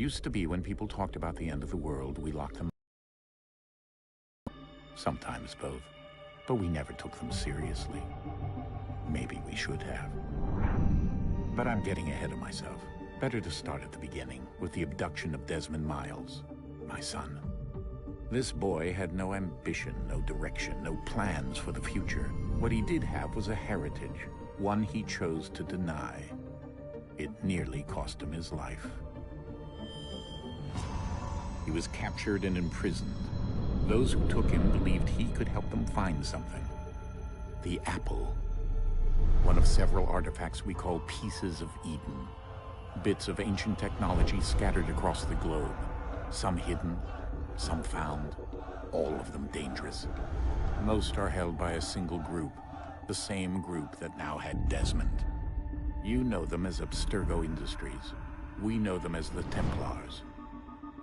Used to be when people talked about the end of the world, we locked them. Sometimes both. But we never took them seriously. Maybe we should have. But I'm getting ahead of myself. Better to start at the beginning, with the abduction of Desmond Miles, my son. This boy had no ambition, no direction, no plans for the future. What he did have was a heritage, one he chose to deny. It nearly cost him his life. He was captured and imprisoned. Those who took him believed he could help them find something. The apple. One of several artifacts we call Pieces of Eden. Bits of ancient technology scattered across the globe. Some hidden, some found, all of them dangerous. Most are held by a single group, the same group that now had Desmond. You know them as Abstergo Industries. We know them as the Templars,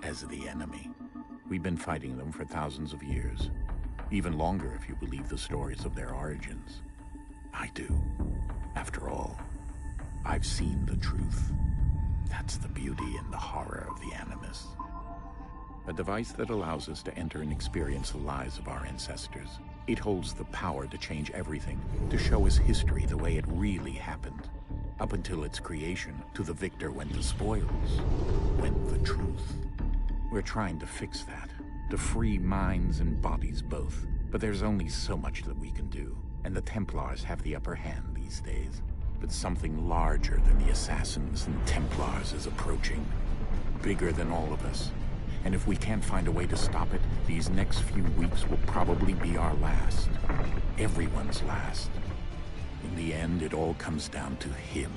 as the enemy. We've been fighting them for thousands of years. Even longer if you believe the stories of their origins. I do. After all, I've seen the truth. That's the beauty and the horror of the Animus. A device that allows us to enter and experience the lives of our ancestors. It holds the power to change everything, to show us history the way it really happened. Up until its creation, to the victor went the spoils, went the truth. We're trying to fix that, to free minds and bodies both. But there's only so much that we can do, and the Templars have the upper hand these days. But something larger than the Assassins and Templars is approaching, bigger than all of us. And if we can't find a way to stop it, these next few weeks will probably be our last. Everyone's last. In the end, it all comes down to him.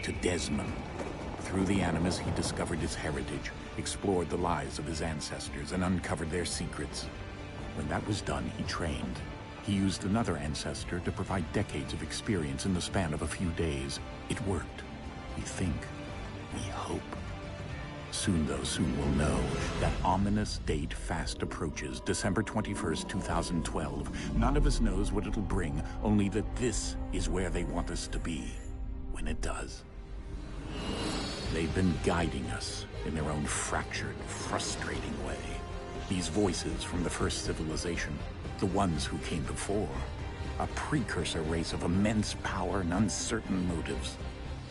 To Desmond. Through the Animus, he discovered his heritage, explored the lives of his ancestors, and uncovered their secrets. When that was done, he trained. He used another ancestor to provide decades of experience in the span of a few days. It worked. We think. We hope. Soon, though, soon we'll know. That ominous date fast approaches, December 21st, 2012. None of us knows what it'll bring, only that this is where they want us to be, when it does. They've been guiding us in their own fractured, frustrating way. These voices from the first civilization, the ones who came before, a precursor race of immense power and uncertain motives.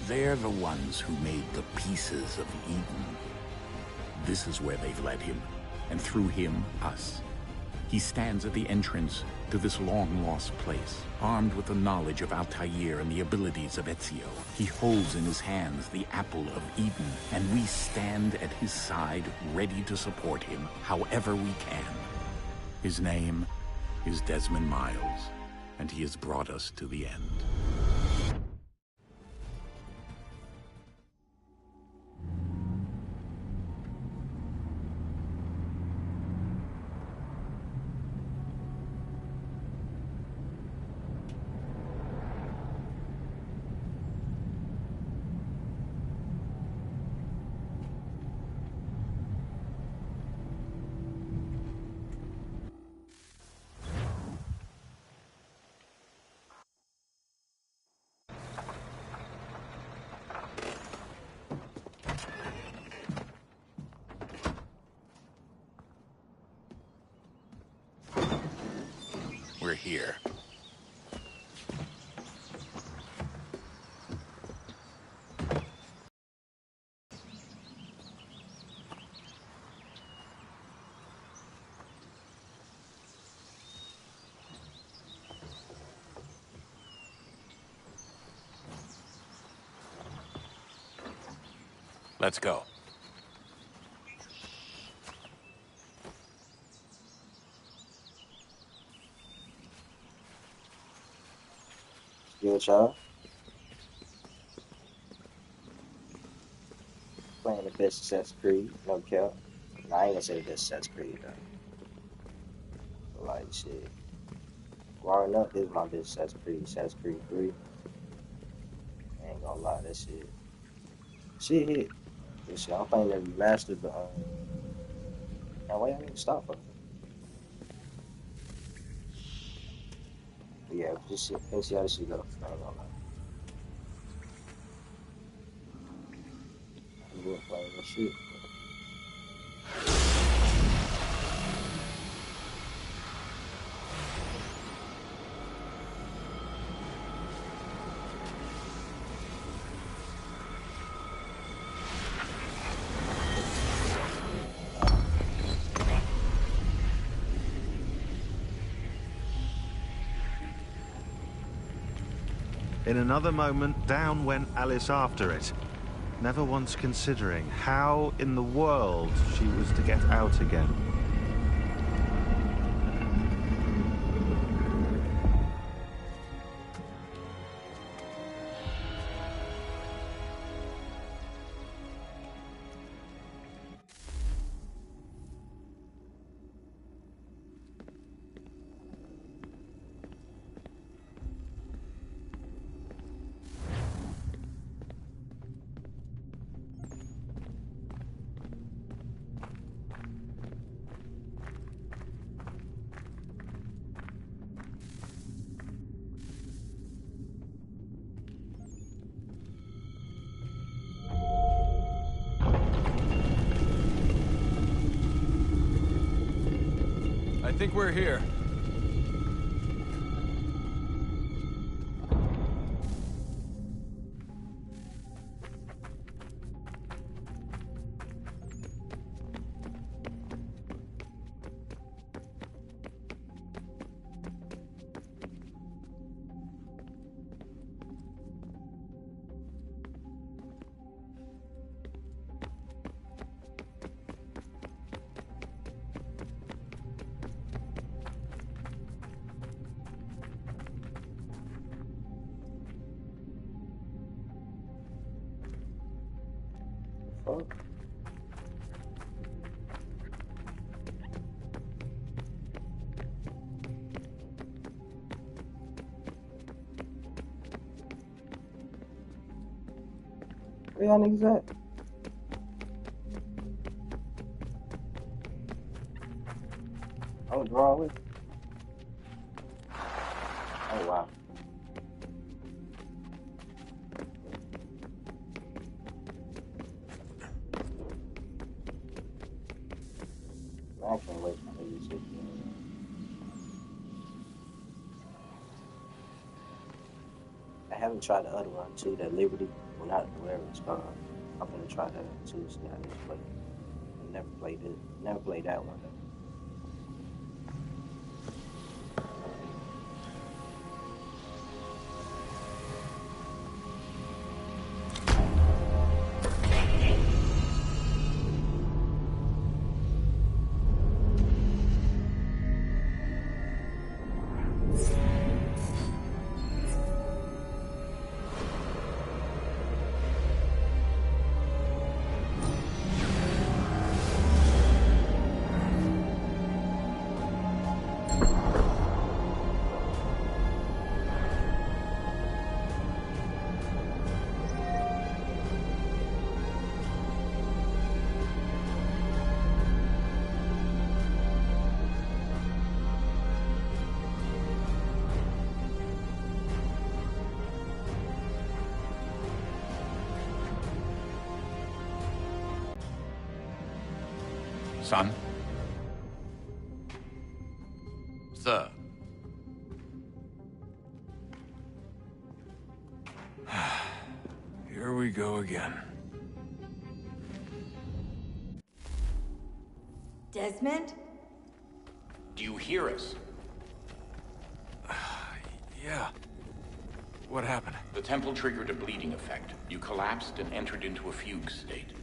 They're the ones who made the Pieces of Eden. This is where they've led him, and through him, us. He stands at the entrance to this long-lost place, armed with the knowledge of Altair and the abilities of Ezio. He holds in his hands the Apple of Eden, and we stand at his side, ready to support him however we can. His name is Desmond Miles, and he has brought us to the end. We're here. Let's go. Yo, y'all. Playing the best Assassin's Creed, no cap. Nah, I ain't gonna say the best Assassin's Creed though. Like shit. Growing up, this is my best Assassin's Creed 3. I ain't gonna lie, that shit. Shit hit. This shit, I'm playing the remastered, but now wait, I need to stop for. But yeah, just shit. Let's see how this shit go. I ain't gonna lie. We're playing this shit. In another moment, down went Alice after it, never once considering how in the world she was to get out again. I think we're here. Fuck. Where y'all niggas at? Oh, the wrong way. Oh, wow. I can't wait to play this shit. I haven't tried the other one too, that Liberty. Well, not whatever it's called. I'm gonna try that too. See how this play. Never played it. Never played that one. Son? Sir. Here we go again. Desmond? Do you hear us? Yeah. What happened? The temple triggered a bleeding effect. You collapsed and entered into a fugue state.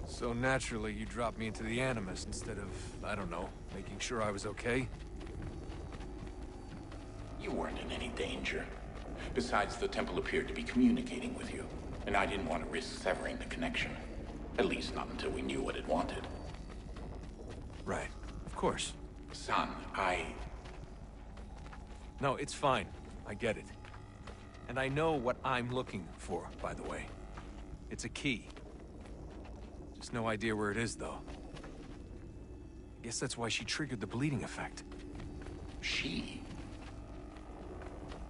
So naturally, you dropped me into the Animus instead of, I don't know, making sure I was okay? You weren't in any danger. Besides, the temple appeared to be communicating with you, and I didn't want to risk severing the connection. At least not until we knew what it wanted. Right. Of course. Son, No, it's fine. I get it. And I know what I'm looking for, by the way. It's a key. Just no idea where it is, though. Guess that's why she triggered the bleeding effect. She?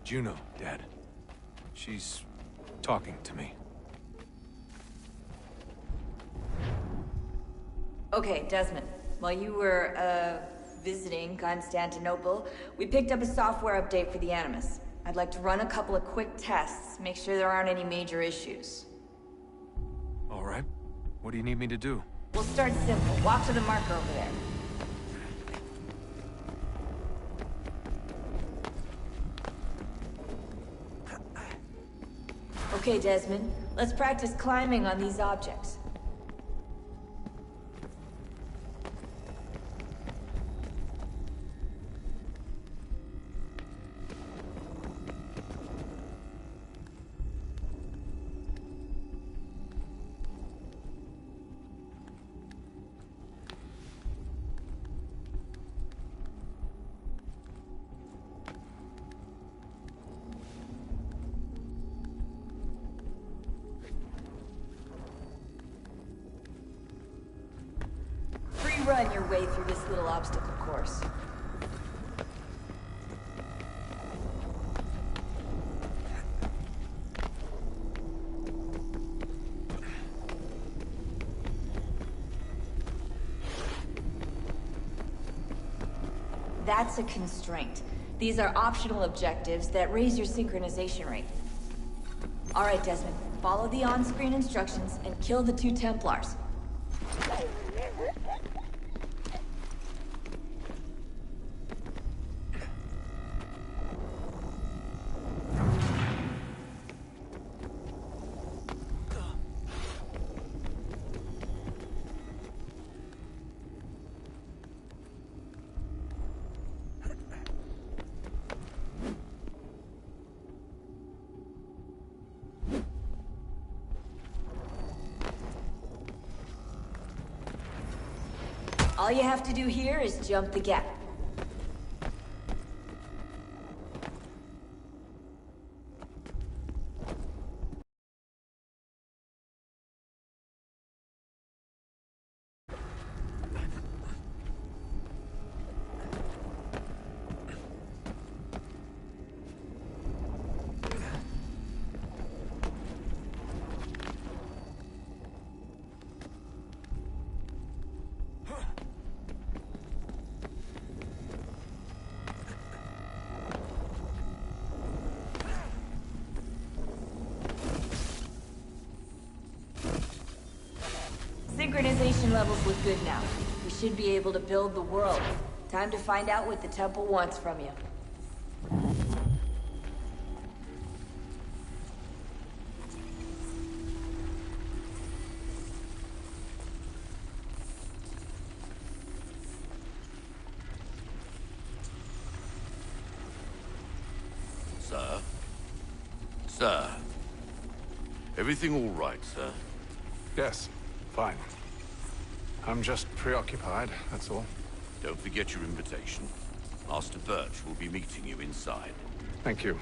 Juno, Dad. She's talking to me. Okay, Desmond. While you were, visiting Constantinople, we picked up a software update for the Animus. I'd like to run a couple of quick tests, make sure there aren't any major issues. All right. What do you need me to do? We'll start simple. Walk to the marker over there. Okay, Desmond. Let's practice climbing on these objects. Run your way through this little obstacle course. That's a constraint. These are optional objectives that raise your synchronization rate. All right, Desmond. Follow the on-screen instructions and kill the 2 Templars. All you have to do here is jump the gap. Synchronization levels look good now. We should be able to build the world. Time to find out what the temple wants from you. Sir? Sir? Everything all right, sir? Yes, fine. I'm just preoccupied, that's all. Don't forget your invitation. Master Birch will be meeting you inside. Thank you.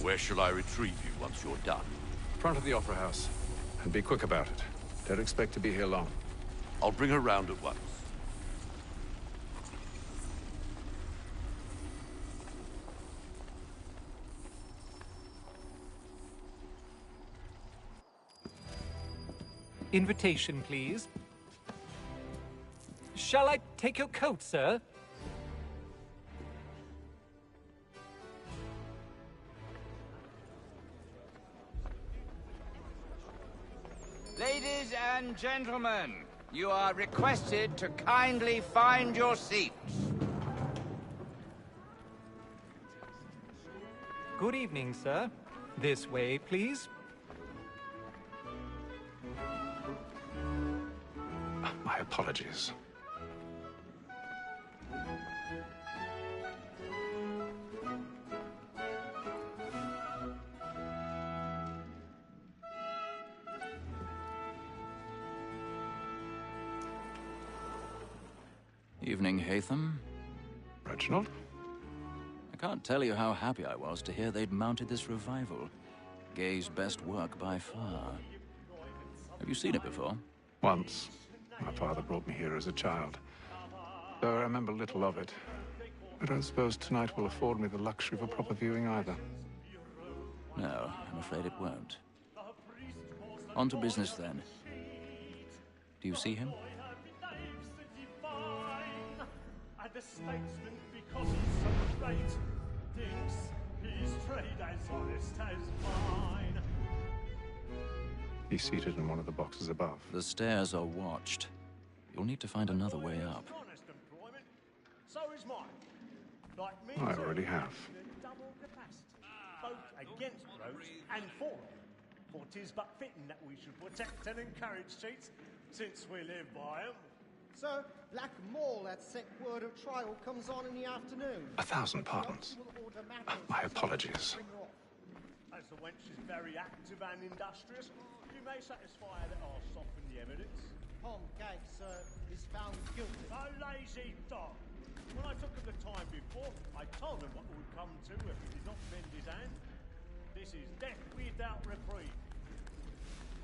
Where shall I retrieve you once you're done? Front of the Opera House. And be quick about it. Don't expect to be here long. I'll bring her round at once. Invitation, please. Shall I take your coat, sir? Ladies and gentlemen, you are requested to kindly find your seats. Good evening, sir. This way, please. My apologies. Evening, Haytham. Reginald? I can't tell you how happy I was to hear they'd mounted this revival. Gay's best work by far. Have you seen it before? Once. My father brought me here as a child. Though I remember little of it. I don't suppose tonight will afford me the luxury of a proper viewing either. No, I'm afraid it won't. On to business, then. Do you see him? the statesman, because he's so great, thinks his trade as honest as mine. He's seated in one of the boxes above. The stairs are watched. You'll need to find another way up. Honest employment, so is mine. Like me, I already have. double capacity, both against roads and for them. For 'tis but fitting that we should protect and encourage cheats, since we live by 'em. Sir, Black Mall, that set word of trial comes on in the afternoon. 1,000 pardons. My apologies. As the wench is very active and industrious, you may satisfy her that I'll soften the evidence. Tom Gag, sir, is found guilty. A lazy dog! When I took him the time before, I told him what would come to if he did not bend his hand. This is death without reprieve.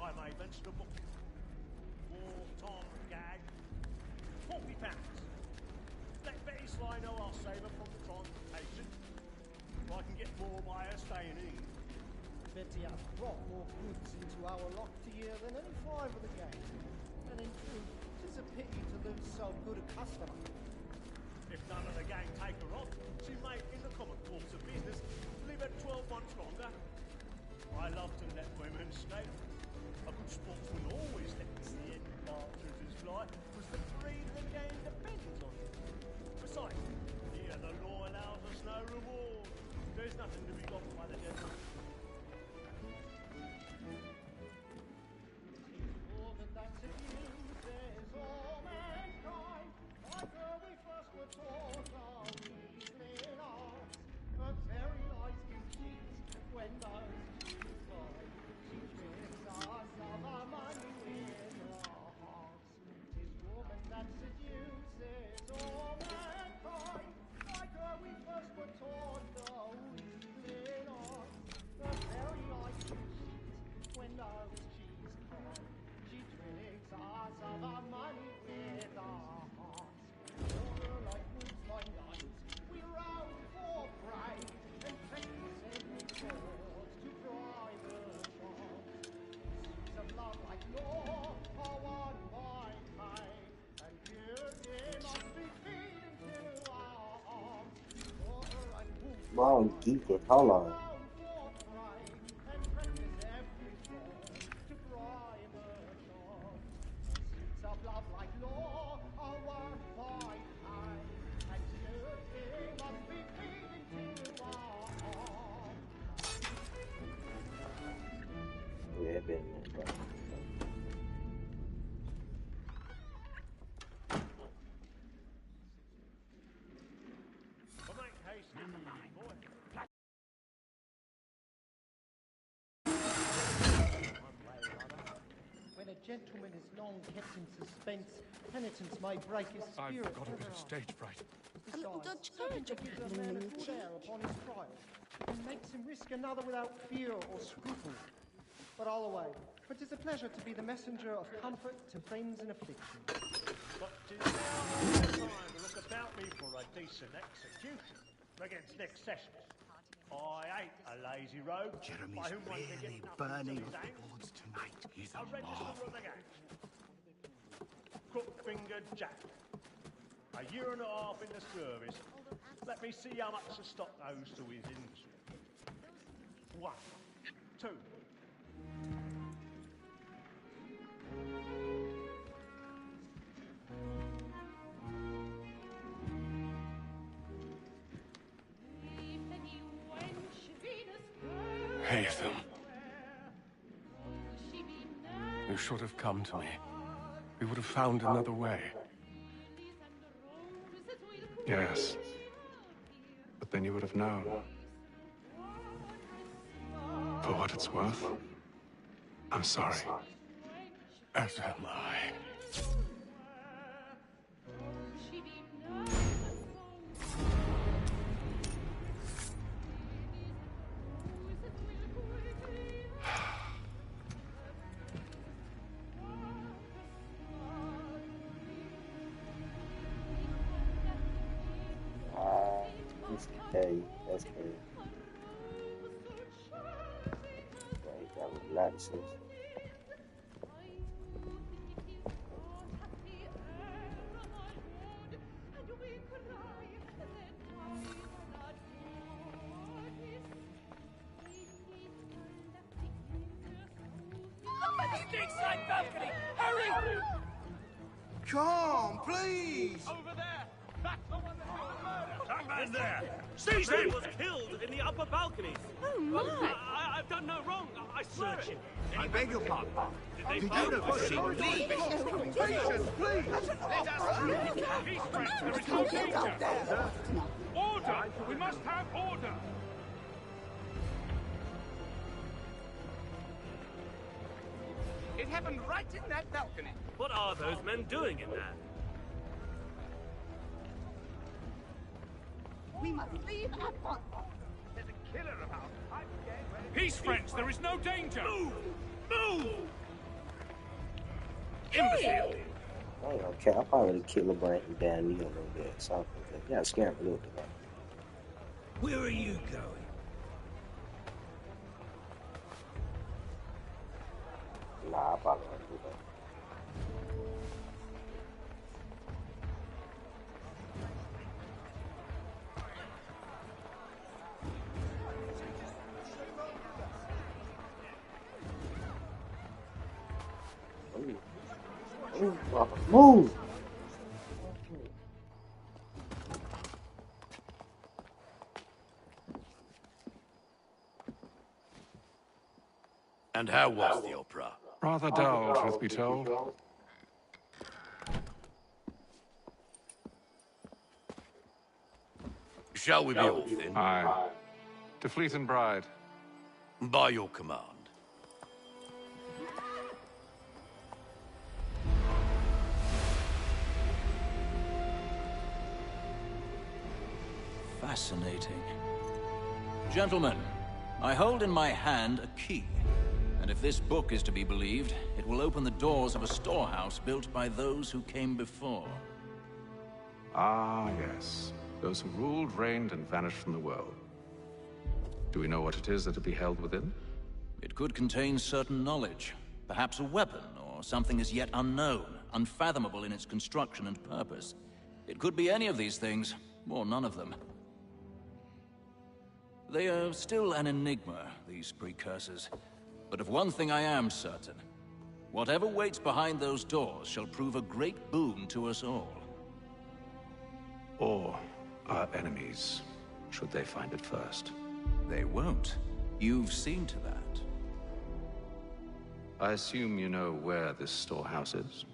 I may mention a book. For Tom Gag, £40. Let Betty Sly know I'll save her from the transportation. If I can get more by her staying in. Betty has brought more goods into our locked year than any five of the gang. And in truth, 'tis a pity to lose so good a customer. If none of the gang take her on, she may, in the common course of business, live at 12 months longer. I love to let women skate. A good sportsman always lets the end partridges fly, because the breed of the game depends on it. Besides, here the law allows us no reward. There's nothing to be got by the devil. Wow, I'm geeking. Hold on. Yeah, been there, bro. When a gentleman is long kept in suspense, penitence may break his spirit. I've got a bit of stage fright. A little Dutch courage gives a man a good air upon his trial, and makes him risk another without fear or scruple. But all away, for 'tis a pleasure to be the messenger of comfort to friends in affliction. But 'tis now time to look about me for a decent execution against next session. I ain't a lazy rogue. Jeremy's really burning with the boards tonight. He's a register of the gang. Crook-fingered Jack. A year and a half in the service. Let me see how much the stock owes to his industry. 1, 2. Haytham. You should have come to me. We would have found another way. Yes. But then you would have known. For what it's worth, I'm sorry. As am I. Hey, that's good. Right, that was nonsense. side balcony! Hurry! Come, please! Over there! That's the one that was murdered! That man there! Seize him! Was killed in the upper balconies. Oh, my! I've done no wrong. I swear it. I beg your pardon. Did You find know what she Please! Patience, please! Let us through! Peace, friends. There is no danger. Order! We must have order! It happened right in that balcony. What are those men doing in there? We must leave at once. There's a killer about. I'm scared. Peace, friends. There is no danger. Move! Move! I ain't gonna care. I'll probably kill LeBrant and Dan Neal a little bit or something. You gotta scare him a little bit. Man. Where are you going? Nah, I probably won't do that. Move! And how was the opera? Rather dull, truth be told. Shall we be off then? Aye. To Fleet and Bride. By your command. Fascinating. Gentlemen, I hold in my hand a key. And if this book is to be believed, it will open the doors of a storehouse built by those who came before. Ah, yes. Those who ruled, reigned, and vanished from the world. Do we know what it is that will be held within? It could contain certain knowledge. Perhaps a weapon, or something as yet unknown, unfathomable in its construction and purpose. It could be any of these things, or none of them. They are still an enigma, these precursors. But of one thing I am certain. Whatever waits behind those doors shall prove a great boon to us all. Or our enemies, should they find it first. They won't. You've seen to that. I assume you know where this storehouse is?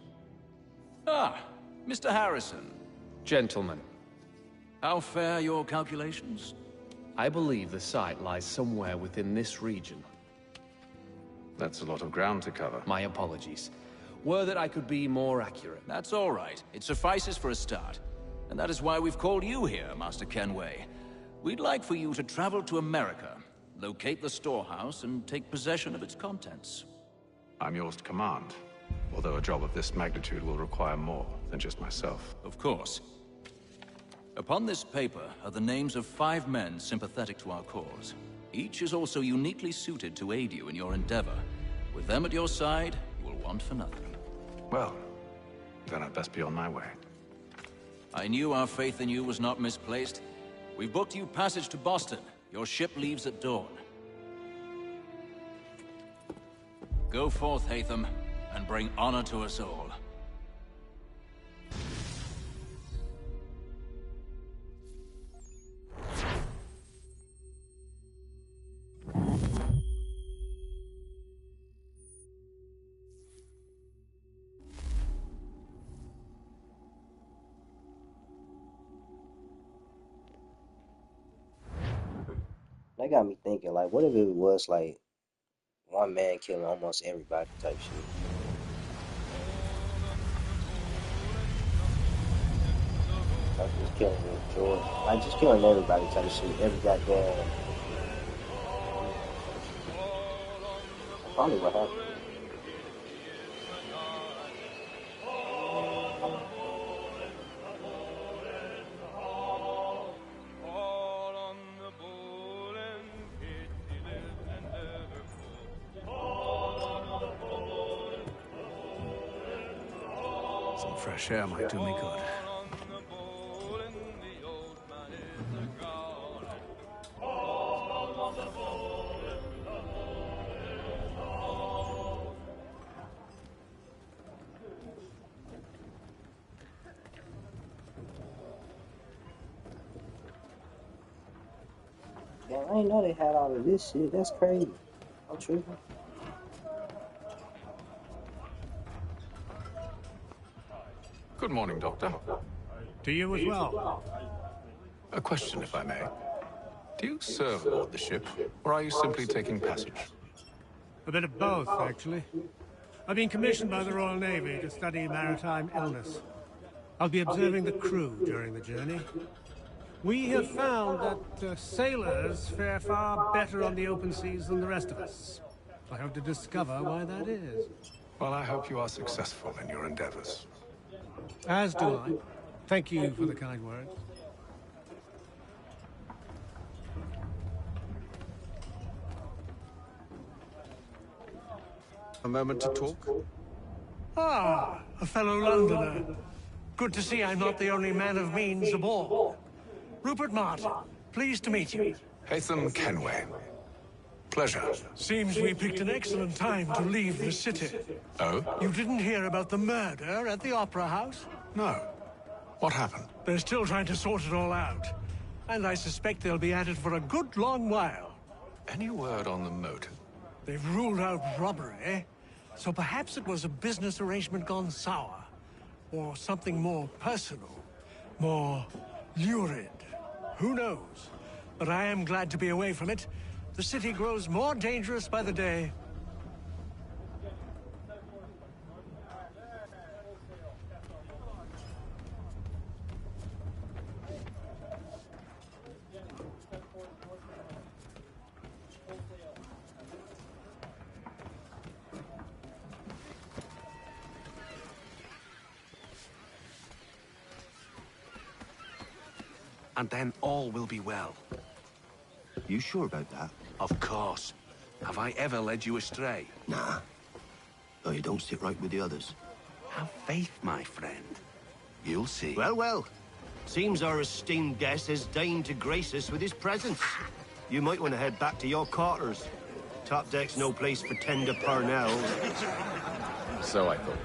Ah, Mr. Harrison. Gentlemen, How fare your calculations? I believe the site lies somewhere within this region. That's a lot of ground to cover. My apologies. Were that I could be more accurate. That's all right. It suffices for a start. And that is why we've called you here, Master Kenway. We'd like for you to travel to America, locate the storehouse, and take possession of its contents. I'm yours to command, although a job of this magnitude will require more than just myself. Of course. Upon this paper are the names of 5 men sympathetic to our cause. Each is also uniquely suited to aid you in your endeavor. With them at your side, you will want for nothing. Well, then I'd best be on my way. I knew our faith in you was not misplaced. We've booked you passage to Boston. Your ship leaves at dawn. Go forth, Hatham, and bring honor to us all. That got me thinking, like, what if it was like one man killing almost everybody type shit? Like just killing George, like just killing everybody type shit. Every goddamn. That's probably what happened. Some fresh air might do me good. Damn, I didn't know they had all of this shit. That's crazy. I'm tripping. Good morning, Doctor. To you as well. A question, if I may. Do you serve aboard the ship, or are you simply taking passage? A bit of both, actually. I've been commissioned by the Royal Navy to study maritime illness. I'll be observing the crew during the journey. We have found that sailors fare far better on the open seas than the rest of us. I hope to discover why that is. Well, I hope you are successful in your endeavors. As do I. Thank you for the kind words. A moment to talk? Ah, a fellow Londoner. Good to see I'm not the only man of means aboard. Rupert Martin, pleased to meet you. Haytham Kenway. Pleasure. Seems we picked an excellent time to leave the city. Oh? You didn't hear about the murder at the Opera House? No. What happened? They're still trying to sort it all out. And I suspect they'll be at it for a good long while. Any word on the motive? They've ruled out robbery, so perhaps it was a business arrangement gone sour. Or something more personal, more lurid. Who knows? But I am glad to be away from it. The city grows more dangerous by the day. And then all will be well. You sure about that? Of course. Have I ever led you astray? Nah. Though you don't sit right with the others. Have faith, my friend. You'll see. Well, well. Seems our esteemed guest has deigned to grace us with his presence. You might want to head back to your quarters. Top deck's no place for tender Parnells. So I thought.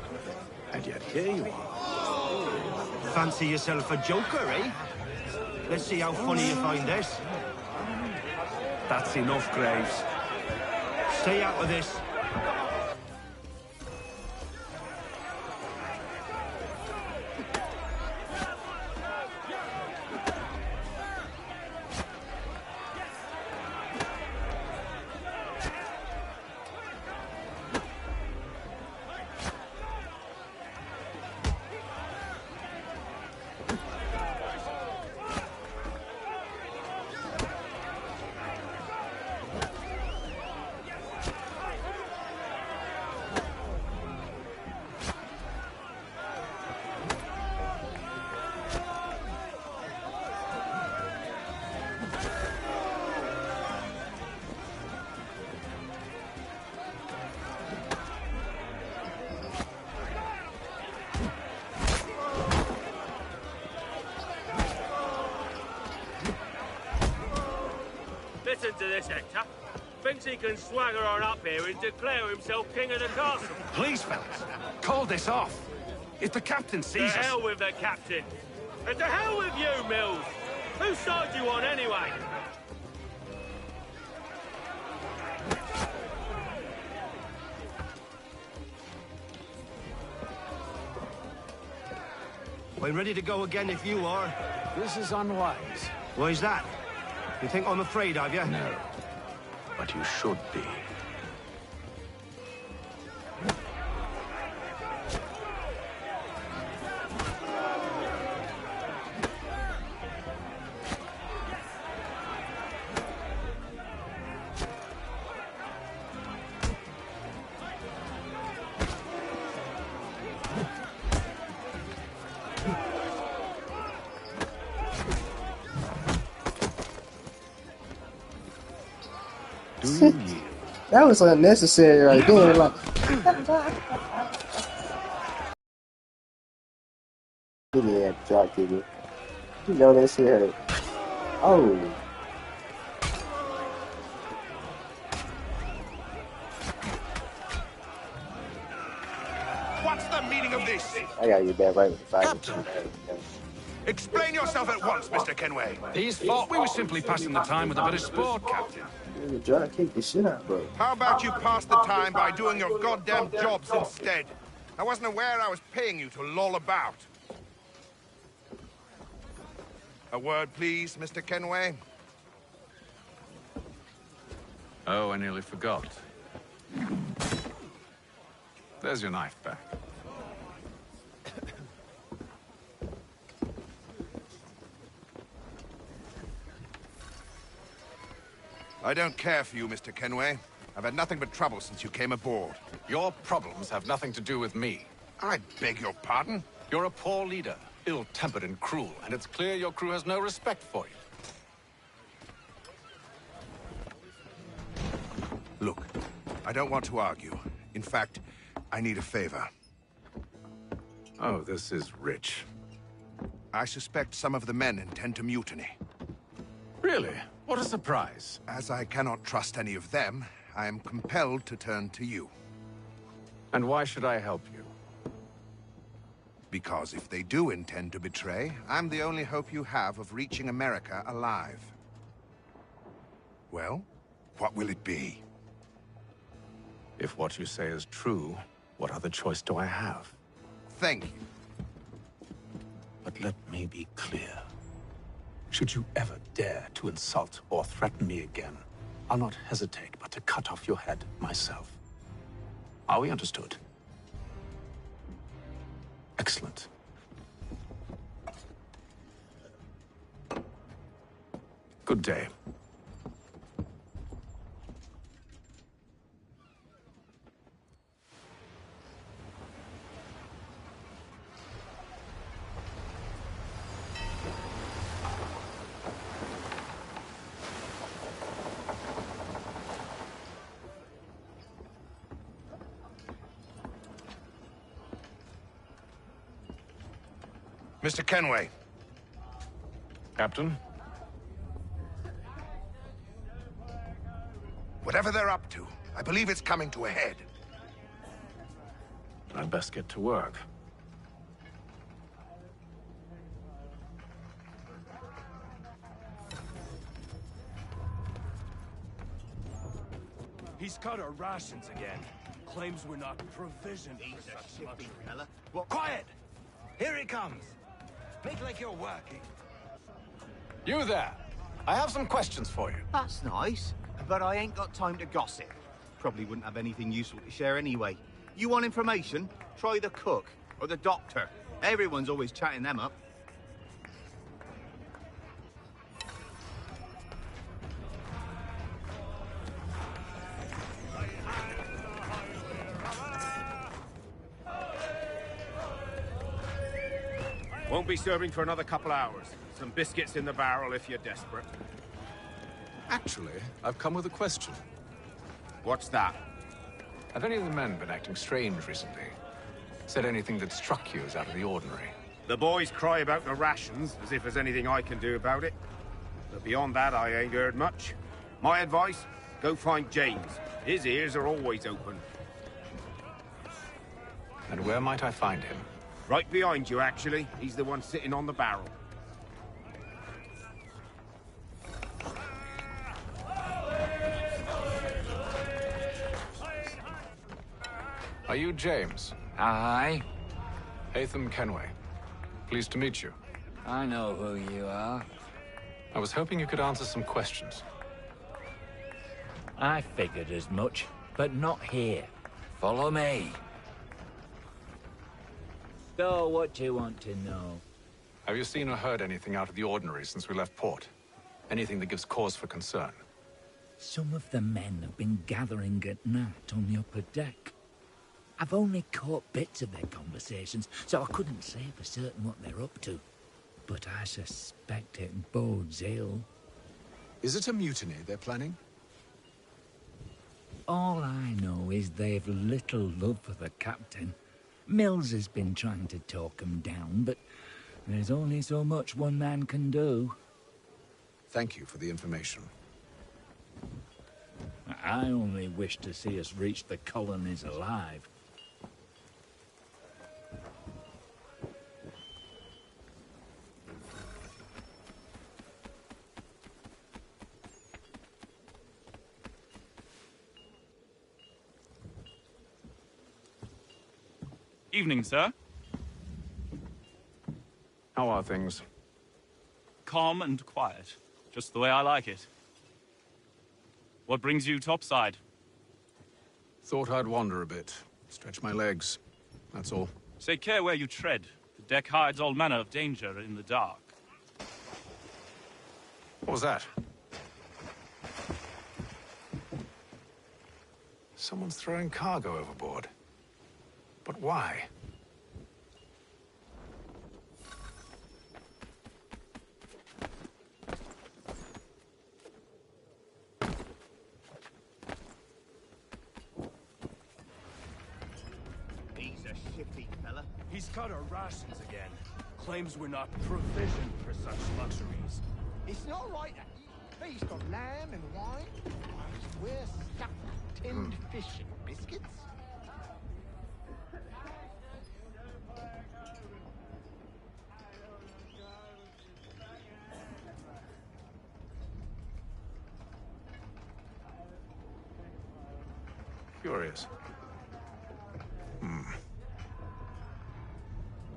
And yet here you are. Fancy yourself a joker, eh? Let's see how funny you find this. That's enough, Graves. Stay out of this. Listen to this, Hector. Thinks he can swagger on up here and declare himself king of the castle. Please, fellas, call this off. If the captain sees us... To hell with the captain. And to hell with you, Mills. Whose side you on, anyway? I'm ready to go again if you are. This is unwise. Why's that? You think I'm afraid of you? No. But you should be. That was unnecessary right there. Like, yeah, drop kick it. You know that shit hurt. Oh. What's the meaning of this? I gotta get back right with the fight. Explain yourself at once, Mr. Kenway. These folk, we were simply passing the time with a bit of sport, Captain. Try to kick the shit out, bro. How about you pass the time by doing your goddamn jobs instead? I wasn't aware I was paying you to loll about. A word, please, Mr. Kenway. Oh, I nearly forgot. There's your knife back. I don't care for you, Mr. Kenway. I've had nothing but trouble since you came aboard. Your problems have nothing to do with me. I beg your pardon? You're a poor leader, ill-tempered and cruel, and it's clear your crew has no respect for you. Look, I don't want to argue. In fact, I need a favor. Oh, this is rich. I suspect some of the men intend to mutiny. Really? What a surprise. As I cannot trust any of them, I am compelled to turn to you. And why should I help you? Because if they do intend to betray, I'm the only hope you have of reaching America alive. Well, what will it be? If what you say is true, what other choice do I have? Thank you. But let me be clear. Should you ever dare to insult or threaten me again, I'll not hesitate but to cut off your head myself. Are we understood? Excellent. Good day. Mr. Kenway. Captain? Whatever they're up to, I believe it's coming to a head. I'd best get to work. He's cut our rations again. Claims we're not provisioned for such luxury. Well, quiet! Here it comes. Make like you're working. You there! I have some questions for you. That's nice, but I ain't got time to gossip. Probably wouldn't have anything useful to share anyway. You want information? Try the cook or the doctor. Everyone's always chatting them up. Won't be serving for another couple hours. Some biscuits in the barrel if you're desperate. Actually, I've come with a question. What's that? Have any of the men been acting strange recently? Said anything that struck you as out of the ordinary? The boys cry about the rations, as if there's anything I can do about it. But beyond that, I ain't heard much. My advice, go find James. His ears are always open. And where might I find him? Right behind you, actually. He's the one sitting on the barrel. Are you James? Aye. Haytham Kenway. Pleased to meet you. I know who you are. I was hoping you could answer some questions. I figured as much, but not here. Follow me. So, what do you want to know? Have you seen or heard anything out of the ordinary since we left port? Anything that gives cause for concern? Some of the men have been gathering at night on the upper deck. I've only caught bits of their conversations, so I couldn't say for certain what they're up to. But I suspect it bodes ill. Is it a mutiny they're planning? All I know is they've little love for the captain. Mills has been trying to talk him down, but there's only so much one man can do. Thank you for the information. I only wish to see us reach the colonies alive. Evening, sir. How are things? Calm and quiet. Just the way I like it. What brings you topside? Thought I'd wander a bit. Stretch my legs. That's all. Take care where you tread. The deck hides all manner of danger in the dark. What was that? Someone's throwing cargo overboard. But why? He's a shifty fella. He's cut our rations again. Claims we're not provisioned for such luxuries. It's not right that you feast on lamb and wine, whilst we're stuck with tinned fish and biscuits. Curious.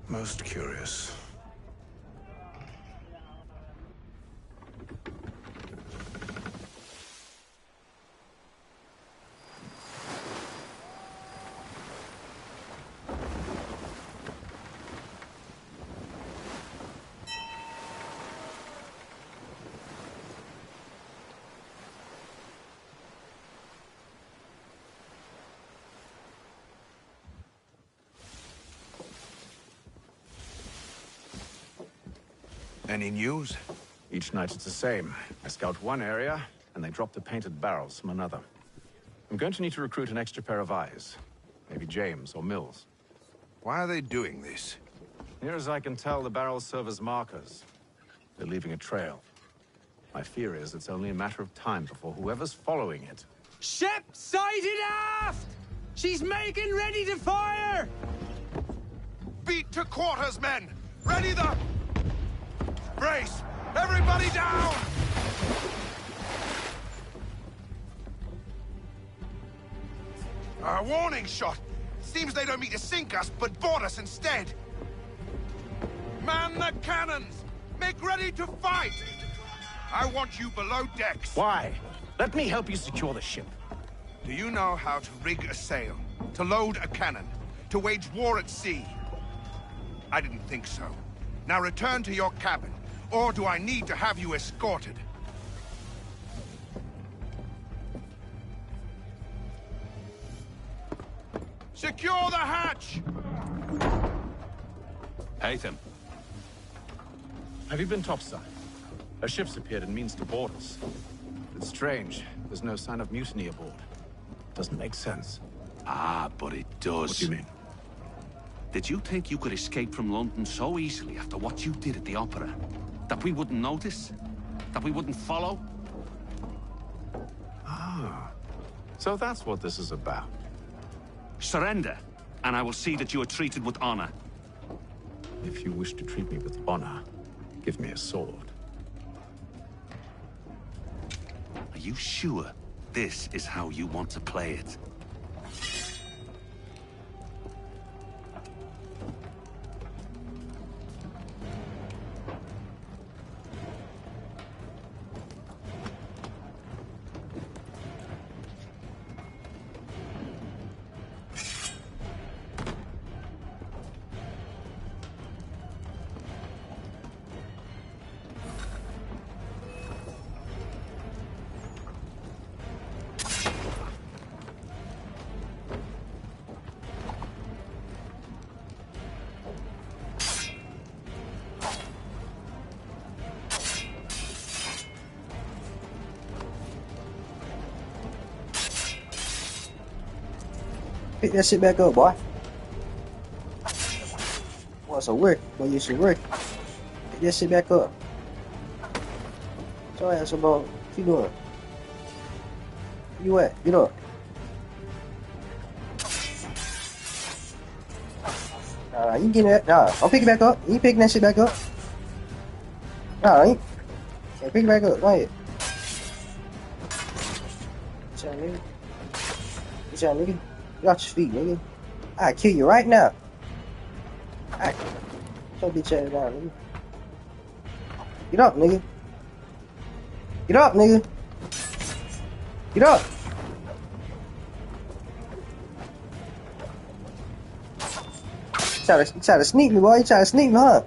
Most curious. Any news? Each night it's the same. I scout one area, and they drop the painted barrels from another. I'm going to need to recruit an extra pair of eyes. Maybe James or Mills. Why are they doing this? Near as I can tell, the barrels serve as markers. They're leaving a trail. My fear is it's only a matter of time before whoever's following it... Ship sighted aft! She's making ready to fire! Beat to quarters, men! Ready the... Brace! Everybody down! A warning shot! Seems they don't mean to sink us, but board us instead! Man the cannons! Make ready to fight! I want you below decks. Why? Let me help you secure the ship. Do you know how to rig a sail? To load a cannon? To wage war at sea? I didn't think so. Now return to your cabin. Or do I need to have you escorted? Secure the hatch! Haytham. Have you been topside? A ship's appeared and means to board us. It's strange. There's no sign of mutiny aboard. Doesn't make sense. Ah, but it does. What do you mean? Did you think you could escape from London so easily after what you did at the Opera? That we wouldn't notice? That we wouldn't follow? Ah. So that's what this is about. Surrender, and I will see that you are treated with honor. If you wish to treat me with honor, give me a sword. Are you sure this is how you want to play it? Pick that shit back up, boy. Want some work? Boy, you some work. Pick that shit back up. So ass about. What you doing? Where you at? Get up. You getting that? Nah, I'll pick it back up. You picking that shit back up? Nah, you can't pick it back up. Go ahead. What's that, nigga? What's that, nigga? Get off your feet, nigga. I'll kill you right now. Hey, don't be chatting down, nigga. Get up, nigga. Get up, nigga. Get up. You try to sneak me, boy. You try to sneak me, huh?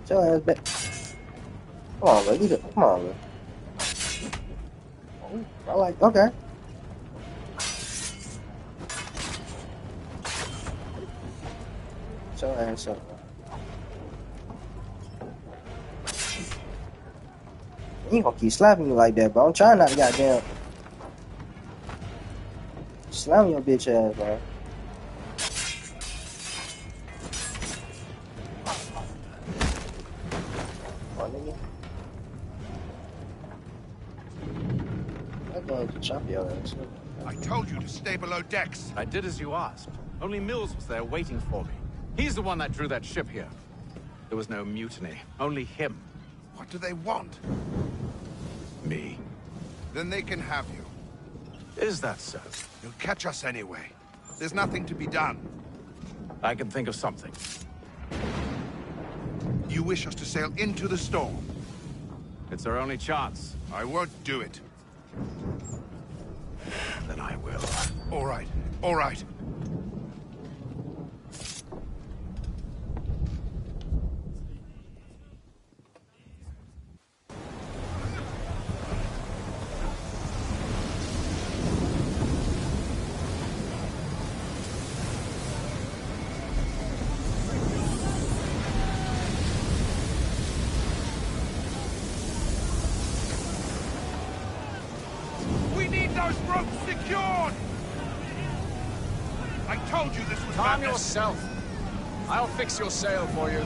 Get your ass back. Come on, bro. Come on, bro. I like, okay. Get your ass up. You ain't gonna keep slapping me like that, bro. I'm trying not to goddamn slam your bitch ass, bro. Chop your ass. I told you to stay below decks. I did as you asked. Only Mills was there waiting for me. He's the one that drew that ship here. There was no mutiny, only him. What do they want? Me. Then they can have you. Is that so? You'll catch us anyway. There's nothing to be done. I can think of something. You wish us to sail into the storm? It's our only chance. I won't do it. Then I will. All right. All right. Calm yourself. I'll fix your sail for you.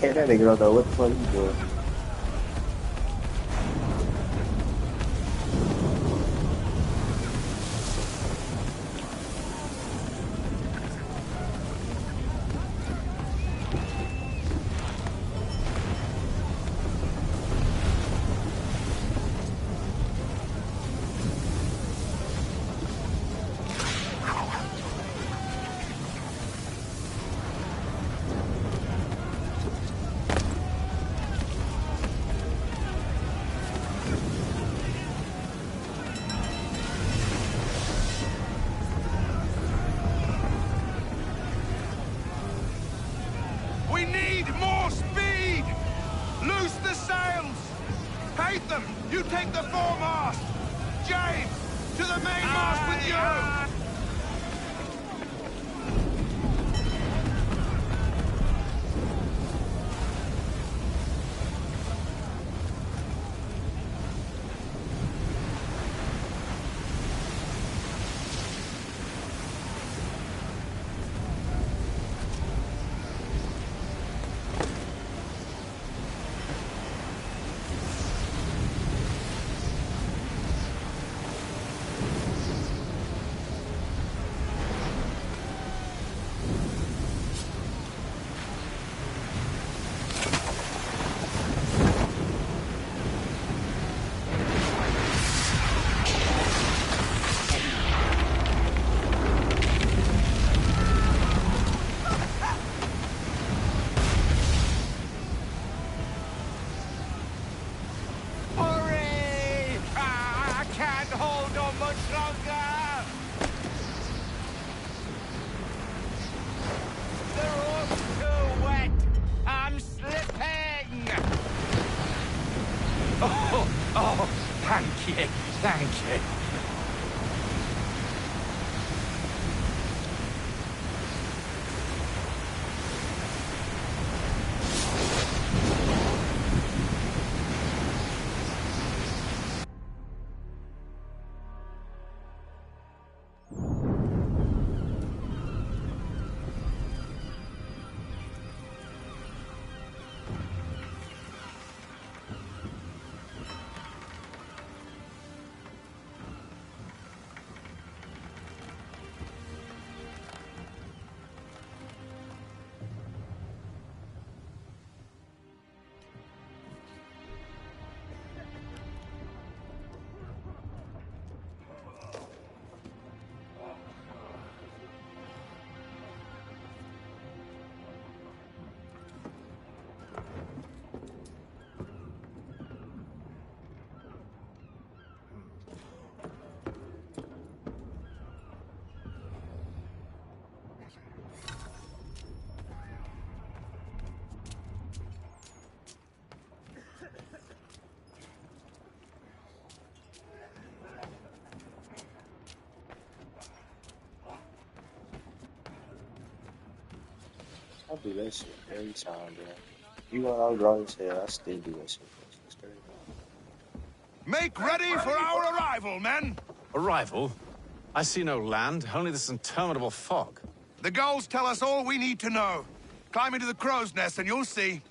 Hey, that nigga though, what the fuck you doing? Thank you. I do that shit every time, bro. You know I'm drunk as hell, I still do that shit. Make ready for our arrival, men! Arrival? I see no land, only this interminable fog. The gulls tell us all we need to know. Climb into the crow's nest and you'll see.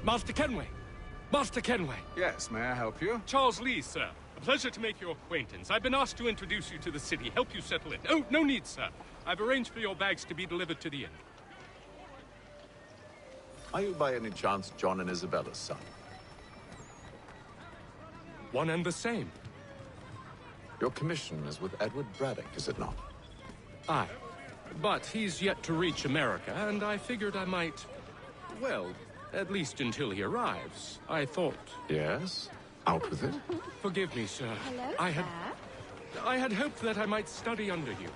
Master Kenway! Master Kenway! Yes, may I help you? Charles Lee, sir. A pleasure to make your acquaintance. I've been asked to introduce you to the city, help you settle in. Oh, no need, sir. I've arranged for your bags to be delivered to the inn. Are you by any chance John and Isabella's son? One and the same. Your commission is with Edward Braddock, is it not? Aye. But he's yet to reach America, and I figured I might... well, at least until he arrives. I thought... Yes? Out with it? Forgive me, sir. Hello, I had hoped that I might study under you.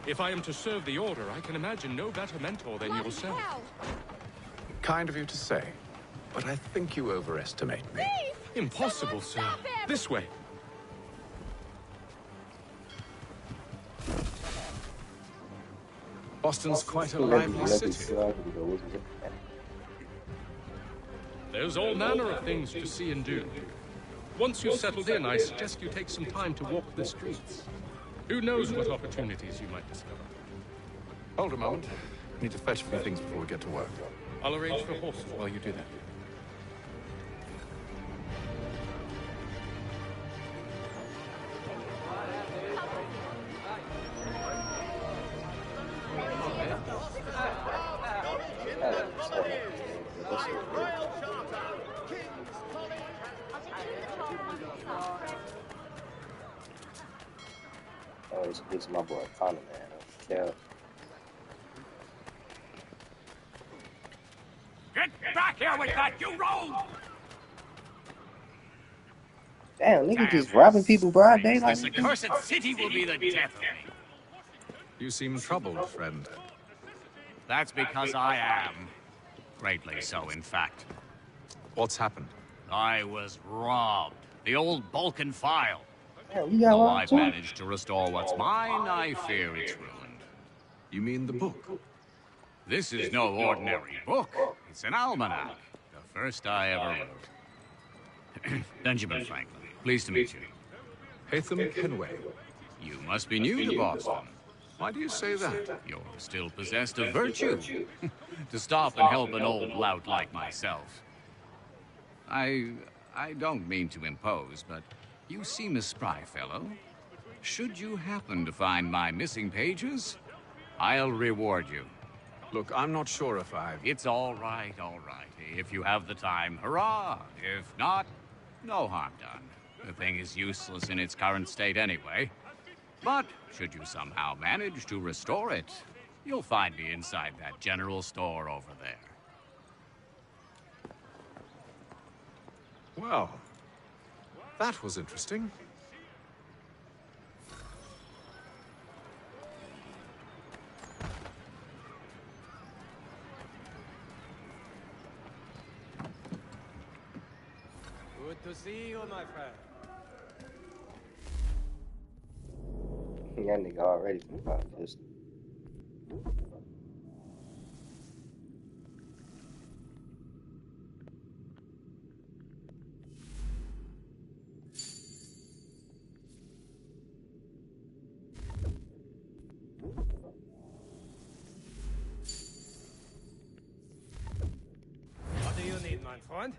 If I am to serve the Order, I can imagine no better mentor than yourself. Kind of you to say, but I think you overestimate me. Impossible, sir. This way. Boston's quite a lively city. There's all manner of things to see and do. Once you've settled in, I suggest you take some time to walk the streets. Who knows what opportunities you might discover. Hold a moment. I need to fetch a few things before we get to work. I'll arrange for horses while you do that. Oh, it's my boy Connor, man. Yeah. Get back here with that, you rogue! Damn, nigga just robbing people broad daylight. This accursed city will be the death of me. You seem troubled, friend. That's because I am. Greatly so, in fact. What's happened? I was robbed. The old Balkan file. Damn, you got Though robbed I've too? managed to restore what's mine, I fear it's ruined. You mean the book? This is no ordinary book. It's an almanac. The first I ever wrote. Benjamin Franklin, pleased to meet you. Hatham Kenway. You must be new to Boston. Why do you say that? You're still possessed of virtue. To stop and help an old lout like myself. I don't mean to impose, but you seem a spry fellow. Should you happen to find my missing pages, I'll reward you. Look, I'm not sure if I've... It's all right, all right. If you have the time, hurrah. If not, no harm done. The thing is useless in its current state anyway. But should you somehow manage to restore it, You'll find me inside that general store over there. Well, that was interesting. Good to see you, my friend. That nigga already from about this. What do you need, my friend?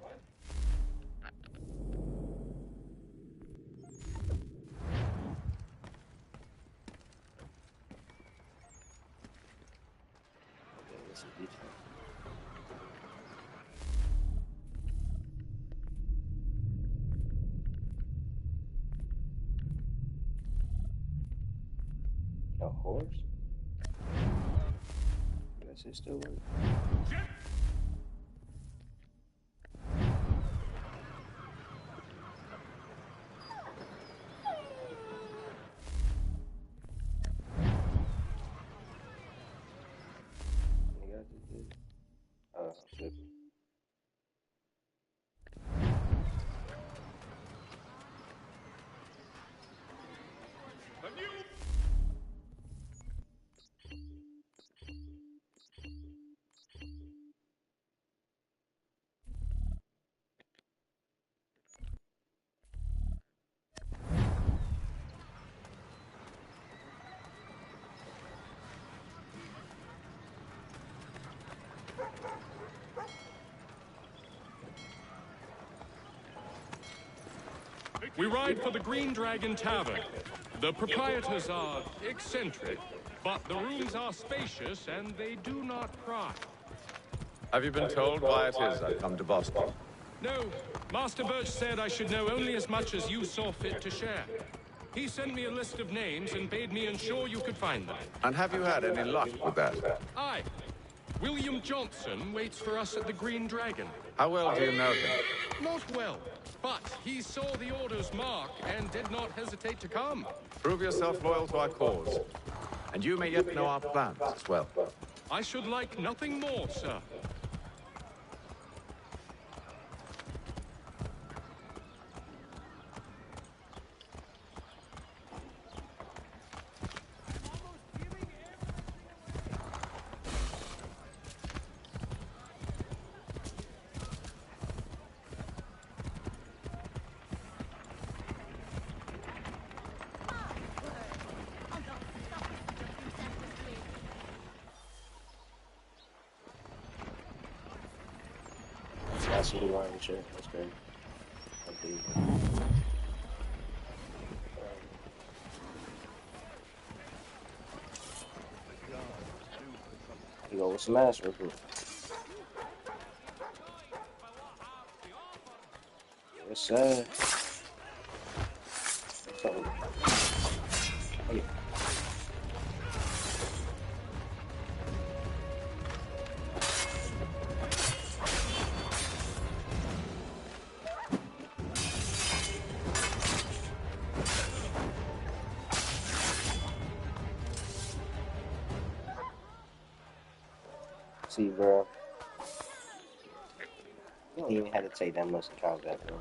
No horse? Guess it still works. Oh, shit. We ride for the Green Dragon Tavern. The proprietors are eccentric, but the rooms are spacious and they do not pry. Have you been told why it is I've come to Boston? No, Master Birch said I should know only as much as you saw fit to share. He sent me a list of names and bade me ensure you could find them. And have you had any luck with that? Aye. William Johnson waits for us at the Green Dragon. How well do you know him? Not well, but he saw the order's mark and did not hesitate to come. Prove yourself loyal to our cause. And you may yet know our plans as well. I should like nothing more, sir. That's what we want to share. That's great. Okay. You go with some ass real quick. Yes, sir. So, hey. See, bro. You don't even have to take that much to combat, bro.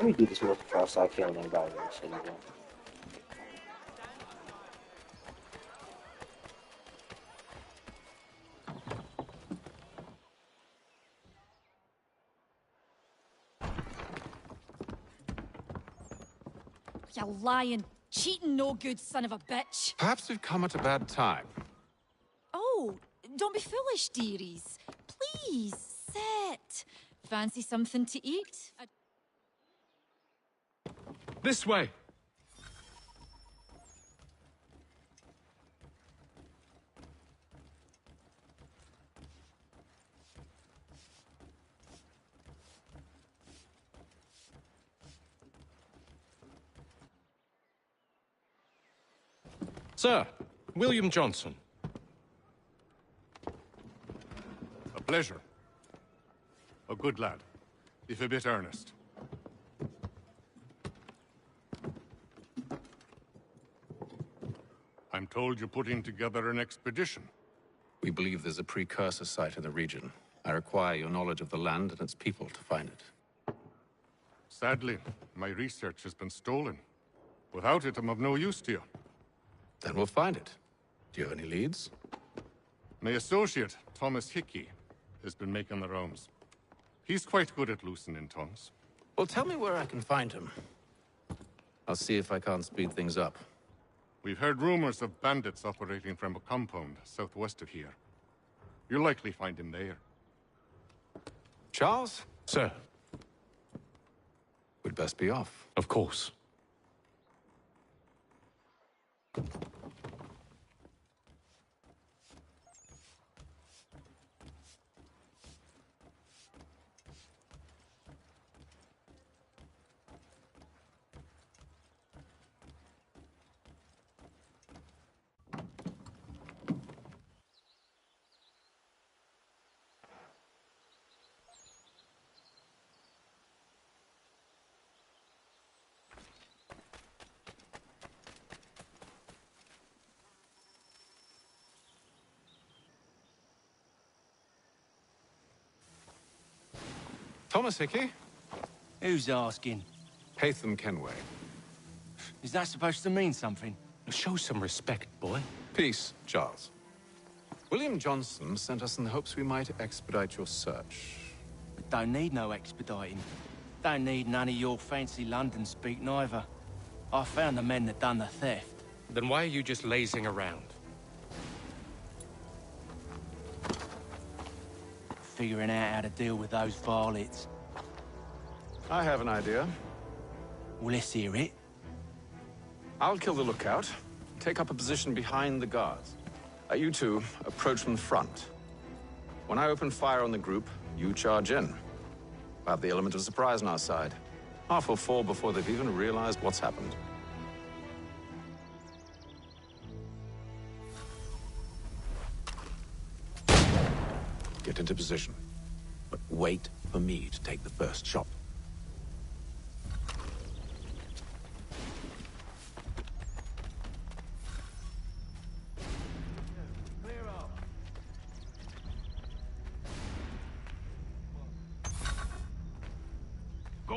Let me do this real fast so I can't anybody in this shit again. You lying, cheating, no good son of a bitch. Perhaps we've come at a bad time. Oh, don't be foolish, dearies. Please, sit. Fancy something to eat? This way. Sir, William Johnson. A pleasure. A good lad, if a bit earnest. I'm told you're putting together an expedition. We believe there's a precursor site in the region. I require your knowledge of the land and its people to find it. Sadly, my research has been stolen. Without it, I'm of no use to you. Then we'll find it. Do you have any leads? My associate, Thomas Hickey, has been making the rounds. He's quite good at loosening tongues. Well, tell me where I can find him. I'll see if I can't speed things up. We've heard rumors of bandits operating from a compound southwest of here. You'll likely find him there. Charles? Sir. We'd best be off. Of course. Thomas Hickey? Who's asking? Haytham Kenway. Is that supposed to mean something? Show some respect, boy. Peace, Charles. William Johnson sent us in the hopes we might expedite your search. We don't need no expediting. Don't need none of your fancy London speak neither. I found the men that done the theft. Then why are you just lazing around? Figuring out how to deal with those varlets. I have an idea. Well, let's hear it. I'll kill the lookout. Take up a position behind the guards. You two, approach from the front. When I open fire on the group, you charge in. We'll have the element of surprise on our side. Half will fall before they've even realized what's happened. Get into position. But wait for me to take the first shot.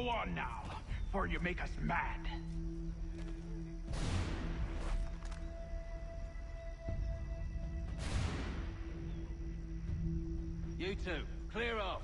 Go on now, for you make us mad. You two, clear off.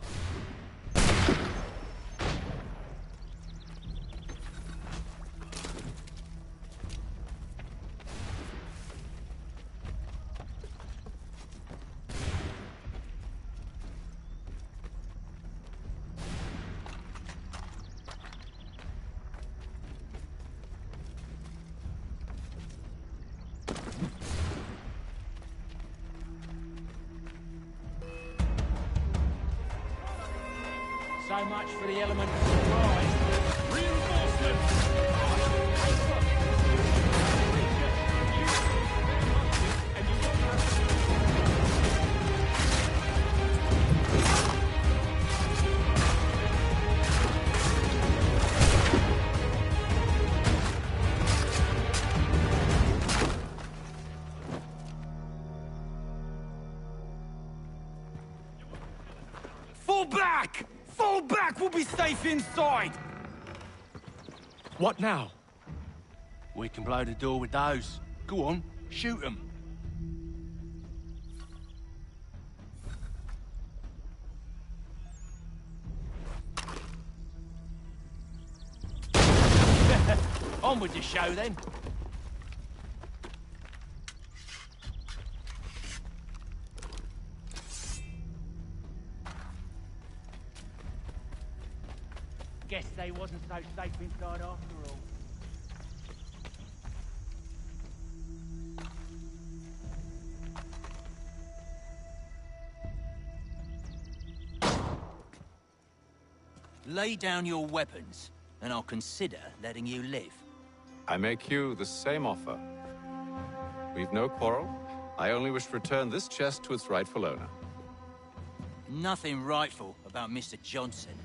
So much for the element of surprise. Reinforcements! Fall back! Fall back! We'll be safe inside! What now? We can blow the door with those. Go on, shoot them. On with the show, then. Guess they wasn't so safe inside after all. Lay down your weapons, and I'll consider letting you live. I make you the same offer. We've no quarrel. I only wish to return this chest to its rightful owner. Nothing rightful about Mr. Johnson.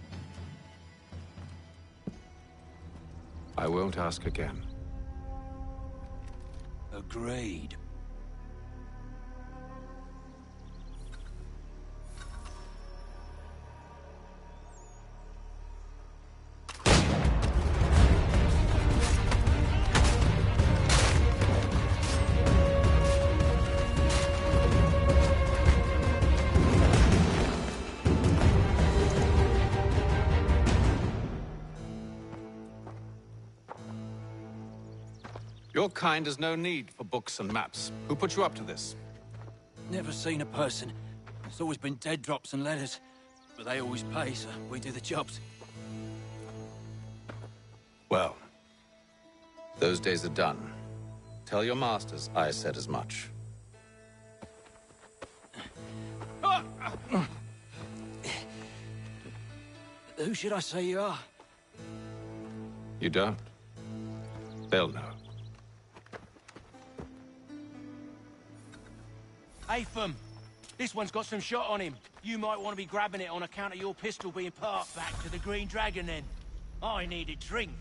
I won't ask again. Agreed. Your kind has no need for books and maps. Who put you up to this? Never seen a person. It's always been dead drops and letters. But they always pay, so we do the jobs. Well, those days are done. Tell your masters I said as much. Who should I say you are? You don't? They'll know. Atham, this one's got some shot on him. You might want to be grabbing it on account of your pistol being parked back to the Green Dragon then. I need a drink.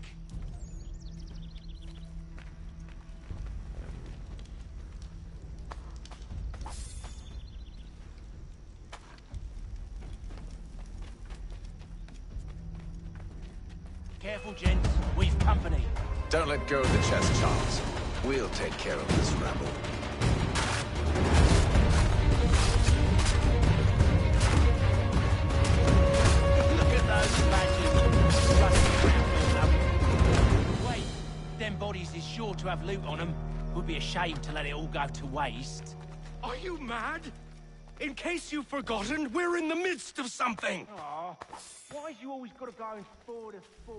Careful, gents. We've company. Don't let go of the chest, Charles. We'll take care of this rabble. Wait, them bodies is sure to have loot on them. Would be a shame to let it all go to waste. Are you mad? In case you've forgotten, we're in the midst of something! Aw, why's you always got to go in 4 to 4?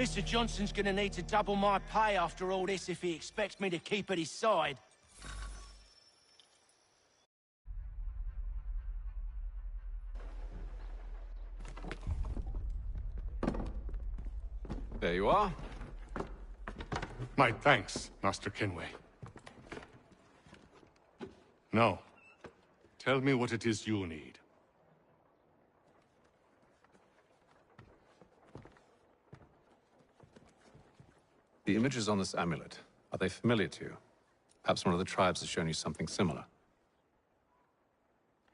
Mr. Johnson's gonna need to double my pay after all this if he expects me to keep at his side. There you are. My thanks, Master Kenway. Now, tell me what it is you need. The images on this amulet, are they familiar to you? Perhaps one of the tribes has shown you something similar.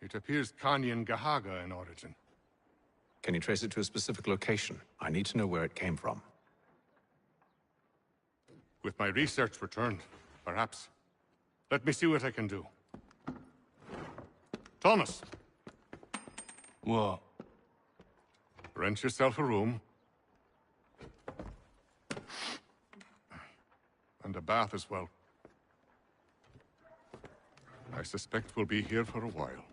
It appears Kanyan Gahaga in origin. Can you trace it to a specific location? I need to know where it came from. With my research returned, perhaps. Let me see what I can do. Thomas! What? Rent yourself a room. And a bath as well. I suspect we'll be here for a while.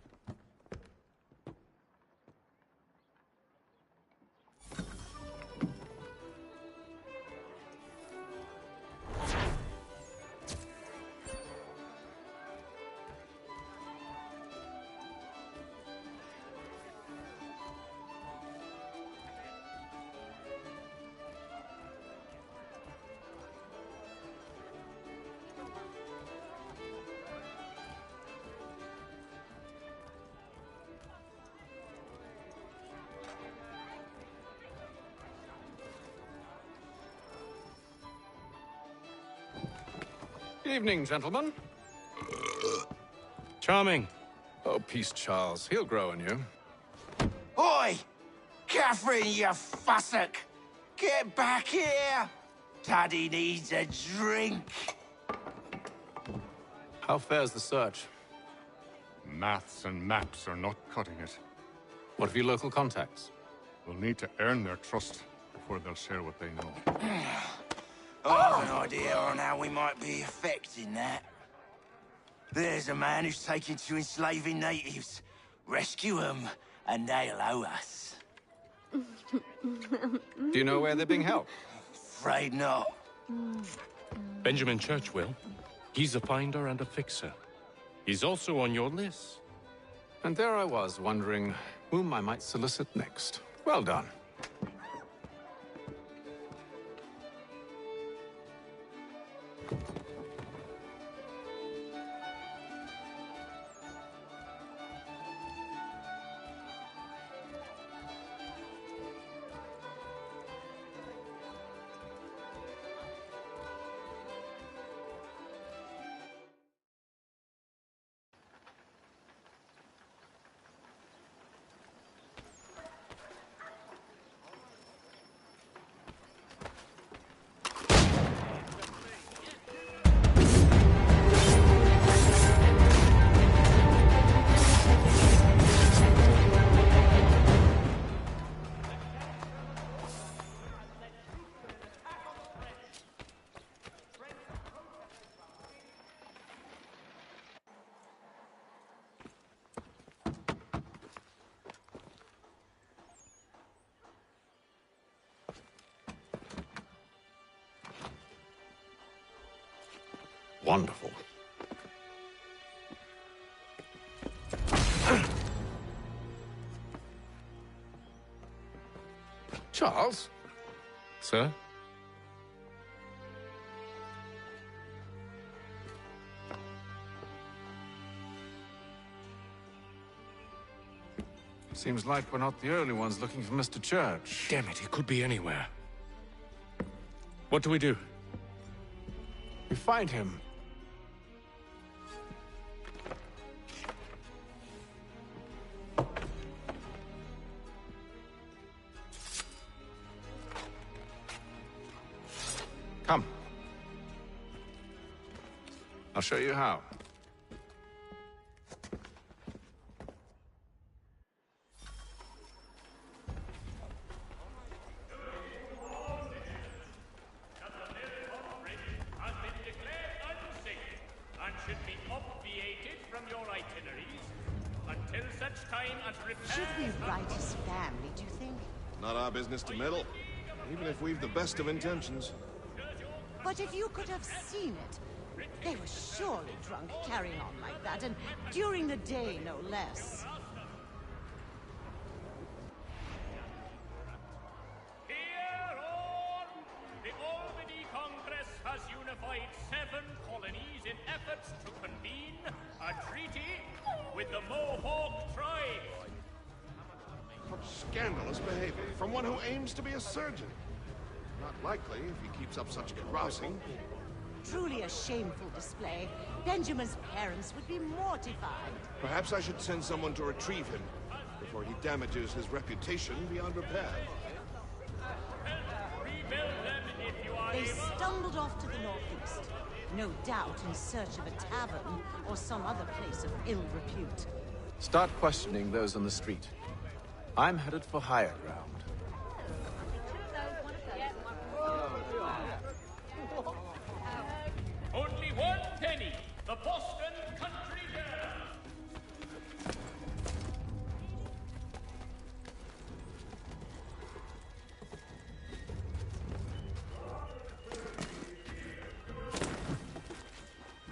Evening, gentlemen. Charming. Oh, peace, Charles. He'll grow on you. Oi! Catherine, you fussock! Get back here! Daddy needs a drink. How fares the search? Maths and maps are not cutting it. What of your local contacts? We'll need to earn their trust before they'll share what they know. I have an idea on how we might be affecting that. There's a man who's taken to enslaving natives. Rescue them, and they'll owe us. Do you know where they're being held? Afraid not. Benjamin Church will. He's a finder and a fixer. He's also on your list. And there I was, wondering whom I might solicit next. Well done. Wonderful. Charles? Sir? Seems like we're not the only ones looking for Mr. Church. Damn it, he could be anywhere. What do we do? We find him. Come. I'll show you how. Should we write his family, do you think? Not our business to meddle. even if we've the best of intentions. But if you could have seen it, they were surely drunk carrying on like that, and during the day, no less. The Albany Congress has unified 7 colonies in efforts to convene a treaty with the Mohawk tribe. Such scandalous behavior from one who aims to be a surgeon. Not likely if he keeps up such carousing. Truly a shameful display. Benjamin's parents would be mortified. Perhaps I should send someone to retrieve him before he damages his reputation beyond repair. They stumbled off to the northeast, no doubt in search of a tavern or some other place of ill repute. Start questioning those on the street. I'm headed for higher ground. Only 1 penny, the Boston Country Fair.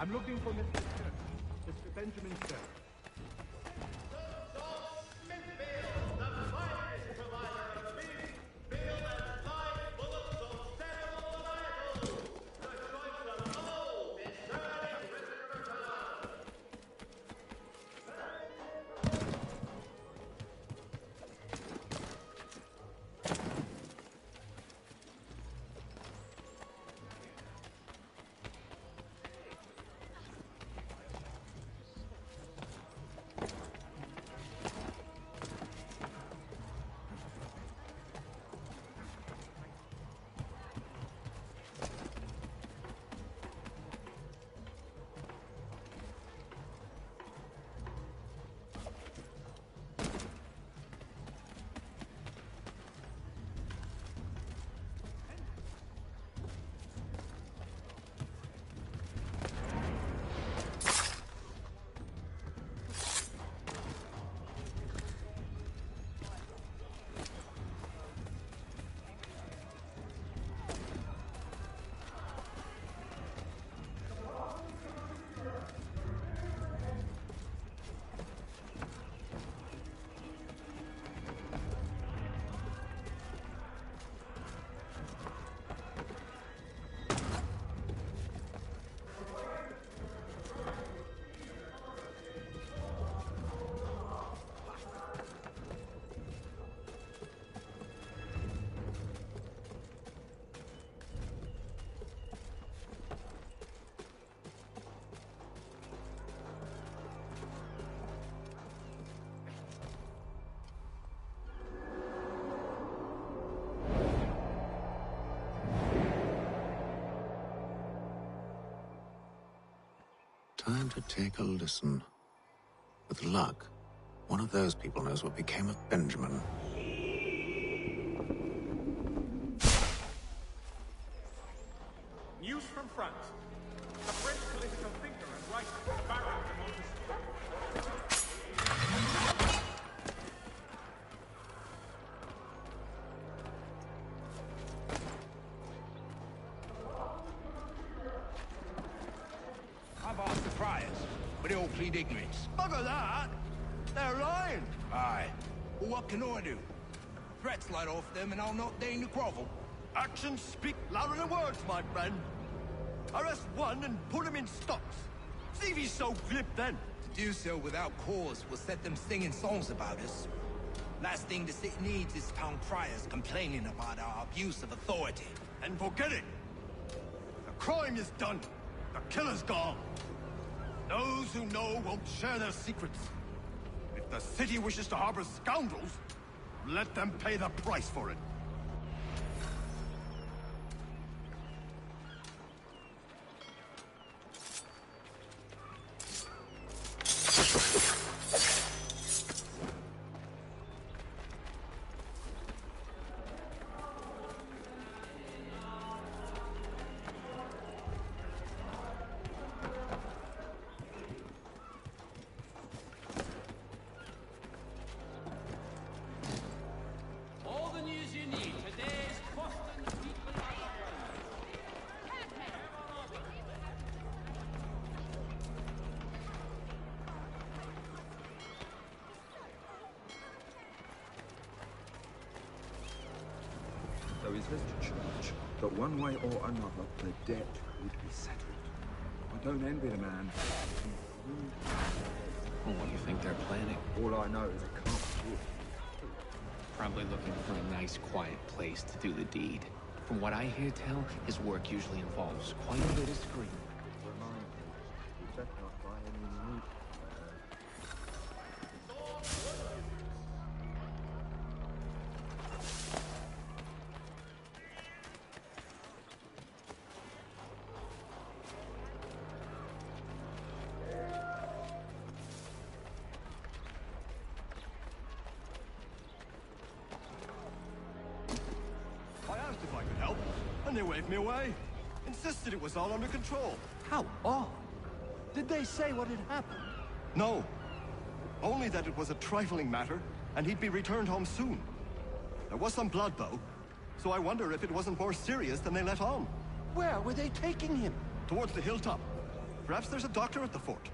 I'm looking for Mr. Stern. Mr. Benjamin Stern. Time to take a listen. With luck, one of those people knows what became of Benjamin. News from France. A French political thinker and writer, Baron de Montesquieu. I've asked the friars, but they all plead ignorance. Bugger that! They're lying! Aye. Well, what can I do? Threats light off them and I'll not deign to grovel. Actions speak louder than words, my friend. Arrest one and put him in stocks. See if he's so glib then. To do so without cause will set them singing songs about us. Last thing the city needs is town criers complaining about our abuse of authority. And forget it. The crime is done. The killer's gone. Those who know won't share their secrets. If the city wishes to harbor scoundrels, let them pay the price for it. All the news you says to Church that one way or another the debt would be settled. I don't envy the man. Well, what do you think they're planning? All I know is it can't be good. Probably looking for a nice, quiet place to do the deed. From what I hear tell, his work usually involves quite a bit of screaming. If I could help, and they waved me away. Insisted it was all under control. How odd. Did they say what had happened? No. Only that it was a trifling matter, and he'd be returned home soon. There was some blood, though, so I wonder if it wasn't more serious than they let on. Where were they taking him? Towards the hilltop. Perhaps there's a doctor at the fort.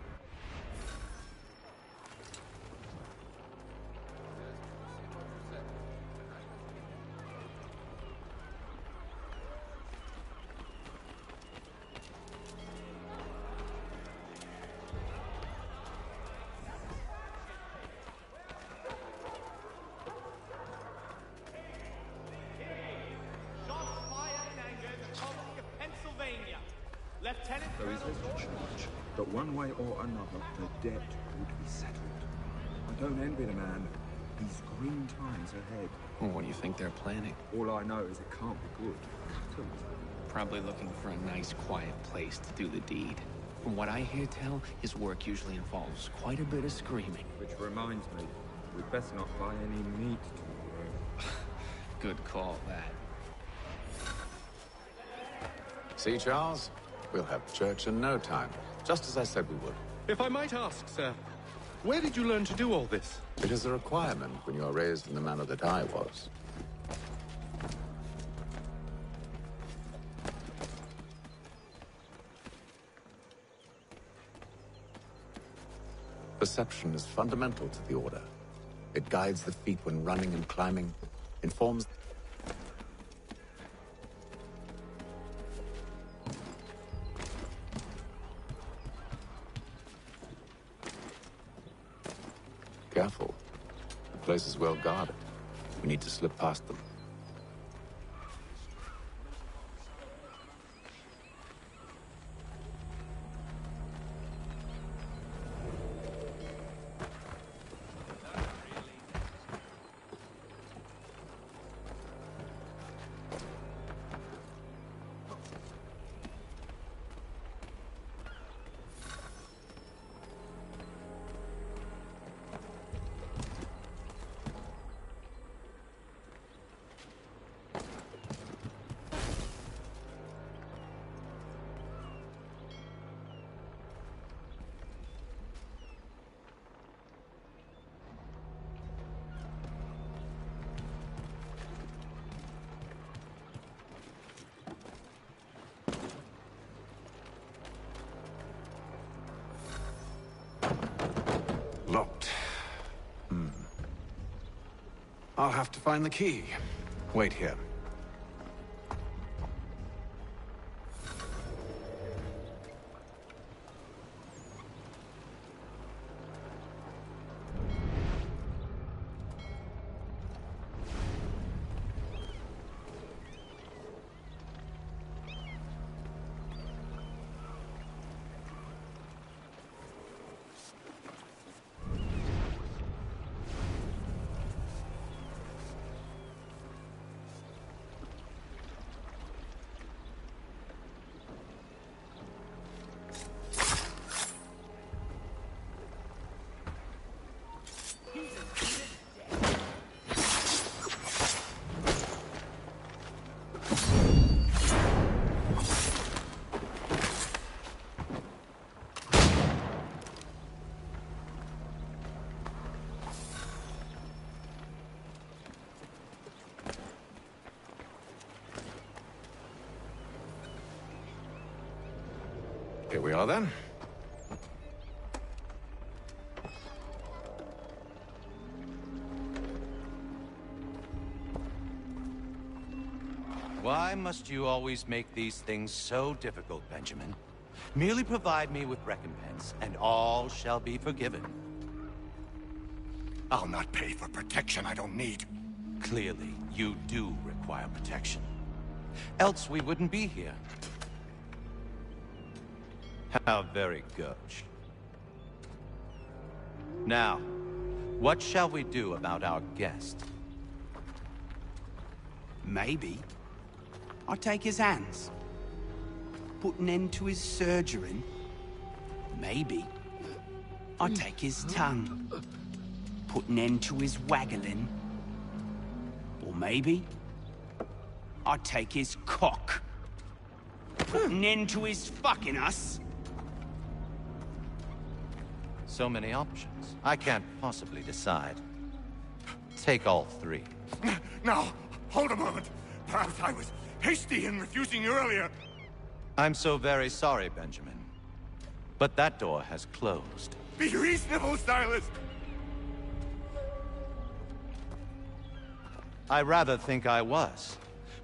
So he says to Church that one way or another the debt would be settled. I don't envy the man. These grim times ahead. Well, what do you think they're planning? All I know is it can't be good. Probably looking for a nice, quiet place to do the deed. From what I hear tell, his work usually involves quite a bit of screaming. Which reminds me, we'd best not buy any meat tomorrow. Good call, that. See, Charles? We'll have church in no time, just as I said we would. If I might ask, sir, where did you learn to do all this? It is a requirement when you are raised in the manner that I was. Perception is fundamental to the Order. It guides the feet when running and climbing, informs... Careful. The place is well guarded. We need to slip past them. Locked. I'll have to find the key. Wait here. Here we are, then. Why must you always make these things so difficult, Benjamin? Merely provide me with recompense, and all shall be forgiven. I'll not pay for protection I don't need. Clearly, you do require protection. Else we wouldn't be here. How very gauche. Now, what shall we do about our guest? Maybe I'll take his hands. Put an end to his surgering. Maybe I'll take his tongue. Put an end to his waggling. Or maybe I'll take his cock. Put an end to his fucking us. So many options. I can't possibly decide. Take all three. Now, hold a moment. Perhaps I was hasty in refusing you earlier. I'm so very sorry, Benjamin. But that door has closed. Be reasonable, Silas. I rather think I was.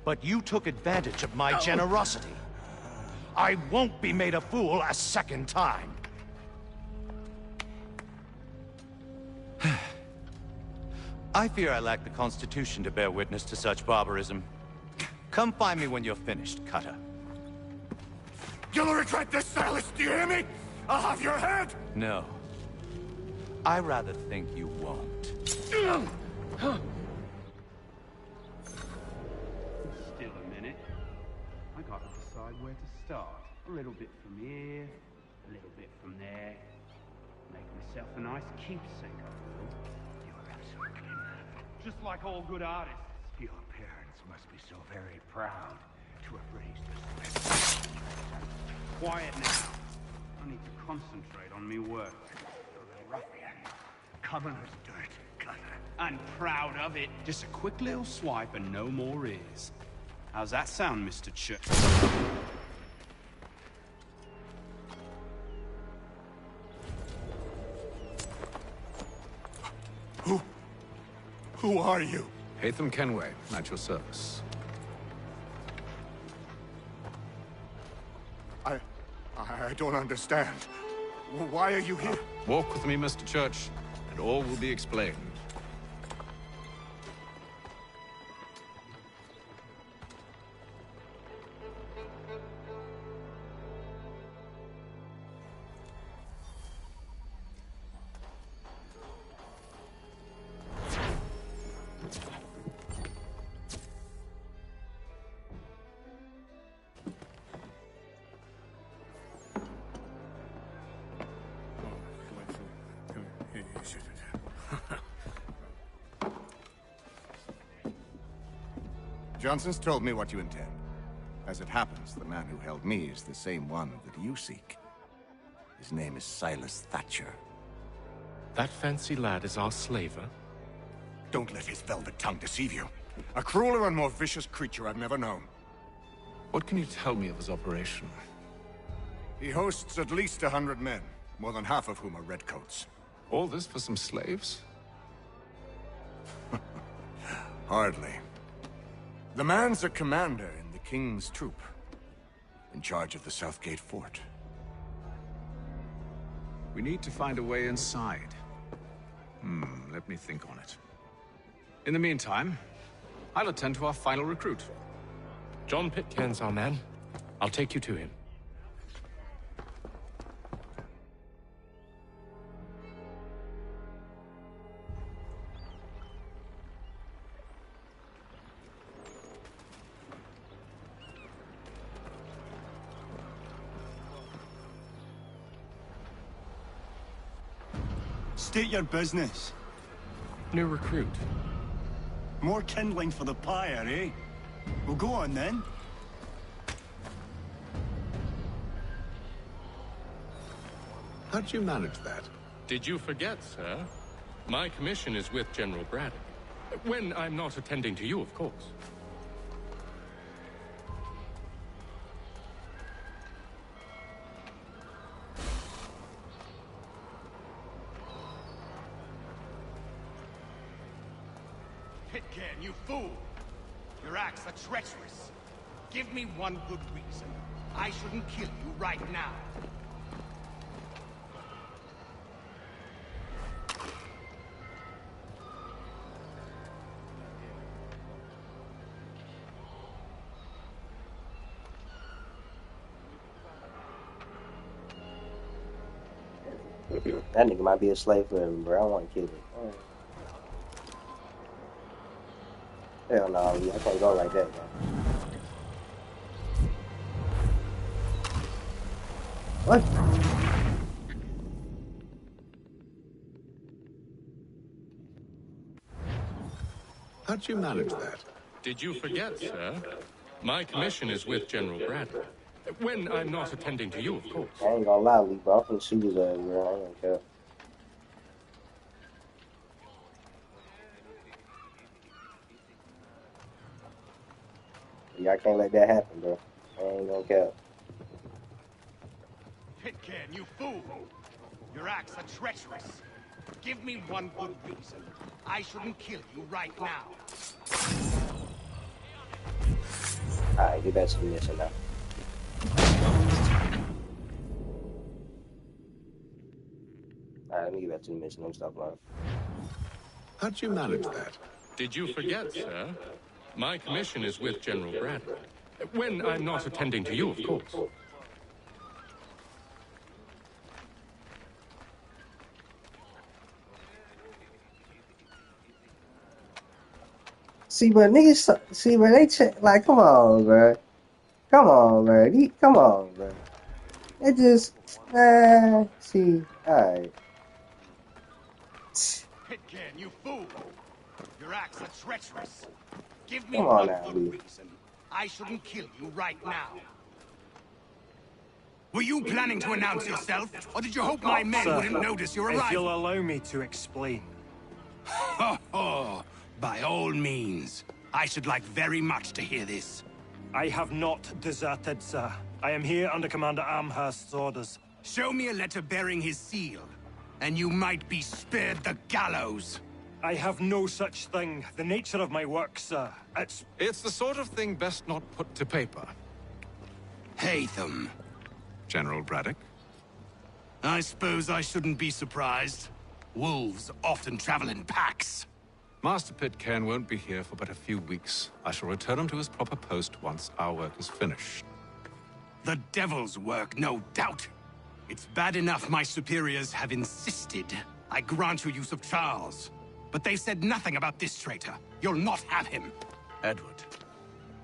But you took advantage of my generosity. I won't be made a fool a second time. I fear I lack the constitution to bear witness to such barbarism. Come find me when you're finished, Cutter. You'll regret this, Silas, do you hear me? I'll have your head! No. I rather think you won't. Still a minute. I gotta decide where to start. A little bit from here, a little bit from there. Make myself a nice keepsake, I will. You're absolutely mad. Just like all good artists. Your parents must be so very proud to have raised us. Quiet now. I need to concentrate on me work. You're a ruffian. Commoner's dirt, Cutter. And proud of it. Just a quick little swipe and no more is. How's that sound, Mr. Church? Who are you? Hatham Kenway, at your service. I don't understand. Why are you here? Walk with me, Mr. Church, and all will be explained. Johnson's told me what you intend. As it happens, the man who held me is the same one that you seek. His name is Silas Thatcher. That fancy lad is our slaver? Don't let his velvet tongue deceive you. A crueler and more vicious creature I've never known. What can you tell me of his operation? He hosts at least 100 men, more than half of whom are redcoats. All this for some slaves? Hardly. The man's a commander in the King's troop, in charge of the Southgate Fort. We need to find a way inside. Let me think on it. In the meantime, I'll attend to our final recruit. John Pitcairn's our man. I'll take you to him. State your business. New recruit. More kindling for the pyre, eh? Well, go on then. How'd you manage that? Did you forget, sir? My commission is with General Braddock. When I'm not attending to you, of course. Pitcairn, you fool! Your acts are treacherous. Give me one good reason. I shouldn't kill you right now. That nigga might be a slave forever, bro. I don't want to kill him. Hell no, I can't go like that, man. What? How'd you manage that? Did you forget, sir? My commission is with General Bradley. When I'm not attending to you, of course. I ain't gonna lie, Lee, bro. I'm finna shoot his ass, bro. I ain't gonna care. Yeah, I can't let that happen, bro. I ain't gonna care. Pitcairn, you fool! Your acts are treacherous. Give me one good reason. I shouldn't kill you right now. Alright, get back to the mission now. Alright, let me get back to the mission. Let me stop lying. How'd you manage that? Did you forget, sir? My commission is with General Bradley. When I'm not attending to you, of course. See, but niggas, see, but they like, come on, bro. Come on, bro. Come on, bro. It just, see, alright. Pitcairn, you fool! Your acts are treacherous. Give me Come on one now, good Lee. reason. I shouldn't kill you right now. Were you planning to announce yourself, or did you hope my men Sir, wouldn't notice your if you'll arrival? allow me to explain. By all means. I should like very much to hear this. I have not deserted, sir. I am here under Commander Amherst's orders. Show me a letter bearing his seal, and you might be spared the gallows. I have no such thing. The nature of my work, sir. It's the sort of thing best not put to paper. Haytham. General Braddock? I suppose I shouldn't be surprised. Wolves often travel in packs. Master Pitcairn won't be here for but a few weeks. I shall return him to his proper post once our work is finished. The devil's work, no doubt. It's bad enough my superiors have insisted I grant you use of Charles. But they've said nothing about this traitor. You'll not have him. Edward,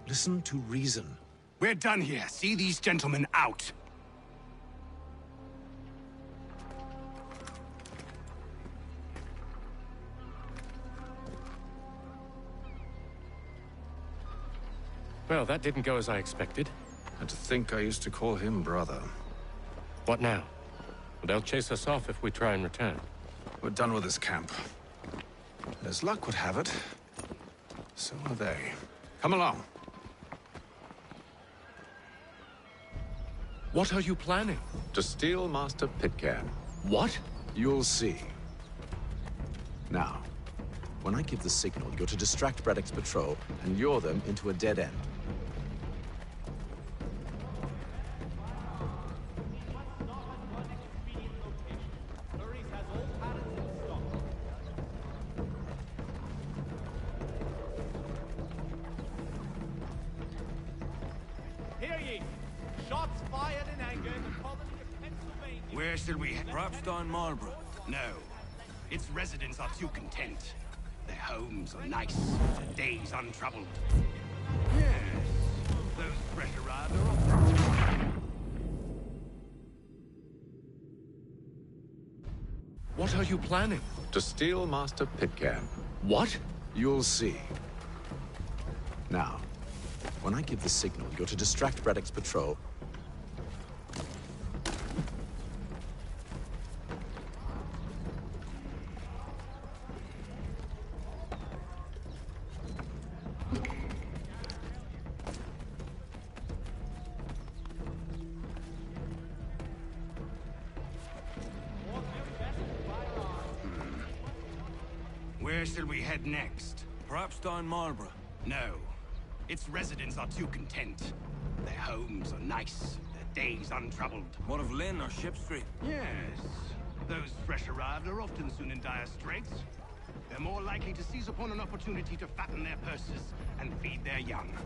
listen to reason. We're done here. See these gentlemen out. Well, that didn't go as I expected. And to think I used to call him brother. What now? They'll chase us off if we try and return. We're done with this camp. As luck would have it, so are they. Come along. What are you planning? To steal Master Pitcairn. What? You'll see. Now, when I give the signal, you're to distract Braddock's patrol and lure them into a dead end. Hear ye! Shots fired in anger in the colony of Pennsylvania. Where shall we head? Perhaps down Marlborough. No. Its residents are too content. Their homes are nice, their days untroubled. Yes, those fresh arrived are often. What are you planning? To steal Master Pitcairn. What? You'll see. Now, when I give the signal, you're to distract Braddock's patrol. Where shall we head next? Perhaps down Marlborough. No. Its residents are too content. Their homes are nice, their days untroubled. What of Lynn or Ship Street? Yes. Those fresh arrived are often soon in dire straits. They're more likely to seize upon an opportunity to fatten their purses and feed their young.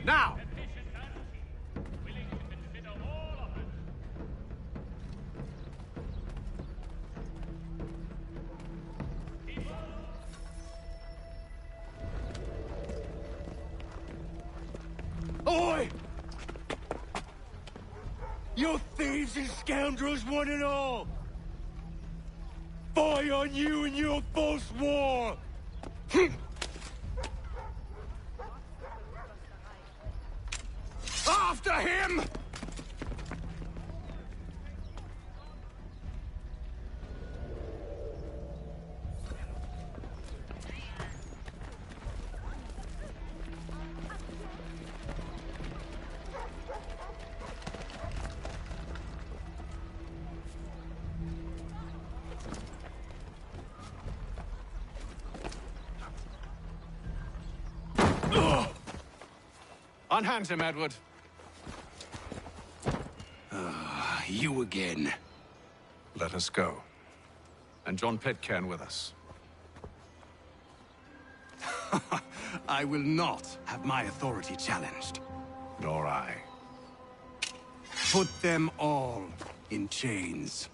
Now! Oi! You thieves and scoundrels, one and all! Fire on you and your false war! After him! Unhand him, Edward. You again. Let us go. And John Pitcairn with us. I will not have my authority challenged. Nor I. Put them all in chains.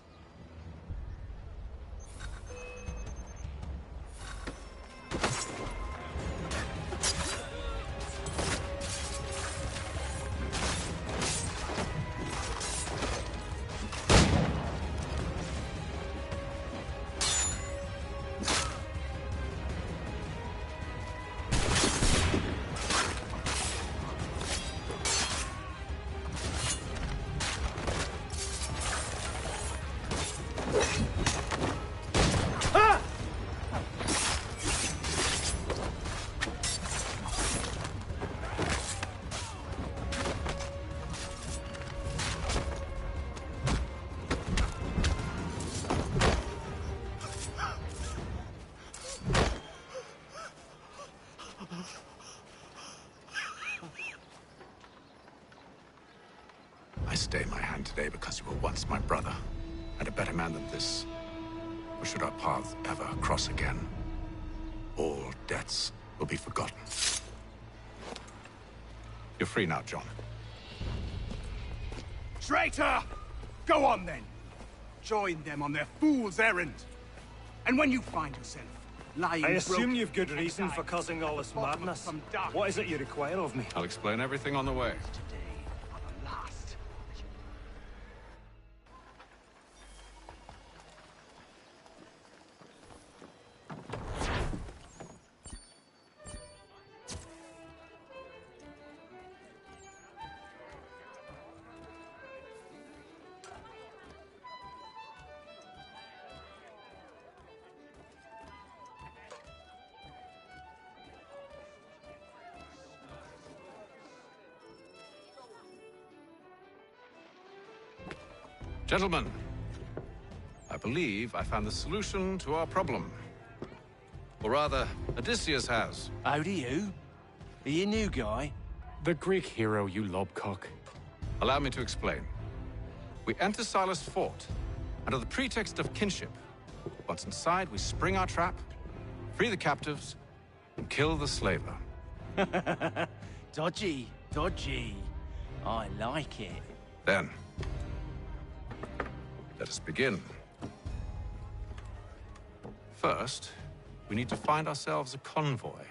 I stay my hand today because you were once my brother, and a better man than this. Or should our paths ever cross again, all debts will be forgotten. You're free now, John. Traitor! Go on then! Join them on their fool's errand. And when you find yourself lying I assume broken you've good reason for causing all this madness. What is it you require of me? I'll explain everything on the way. Gentlemen, I believe I found the solution to our problem. Or rather, Odysseus has. How do you? Are you a new guy? The Greek hero, you lobcock. Allow me to explain. We enter Silas' fort, under the pretext of kinship. Once inside, we spring our trap, free the captives, and kill the slaver. Dodgy, dodgy. I like it. Then, let us begin. First, we need to find ourselves a convoy.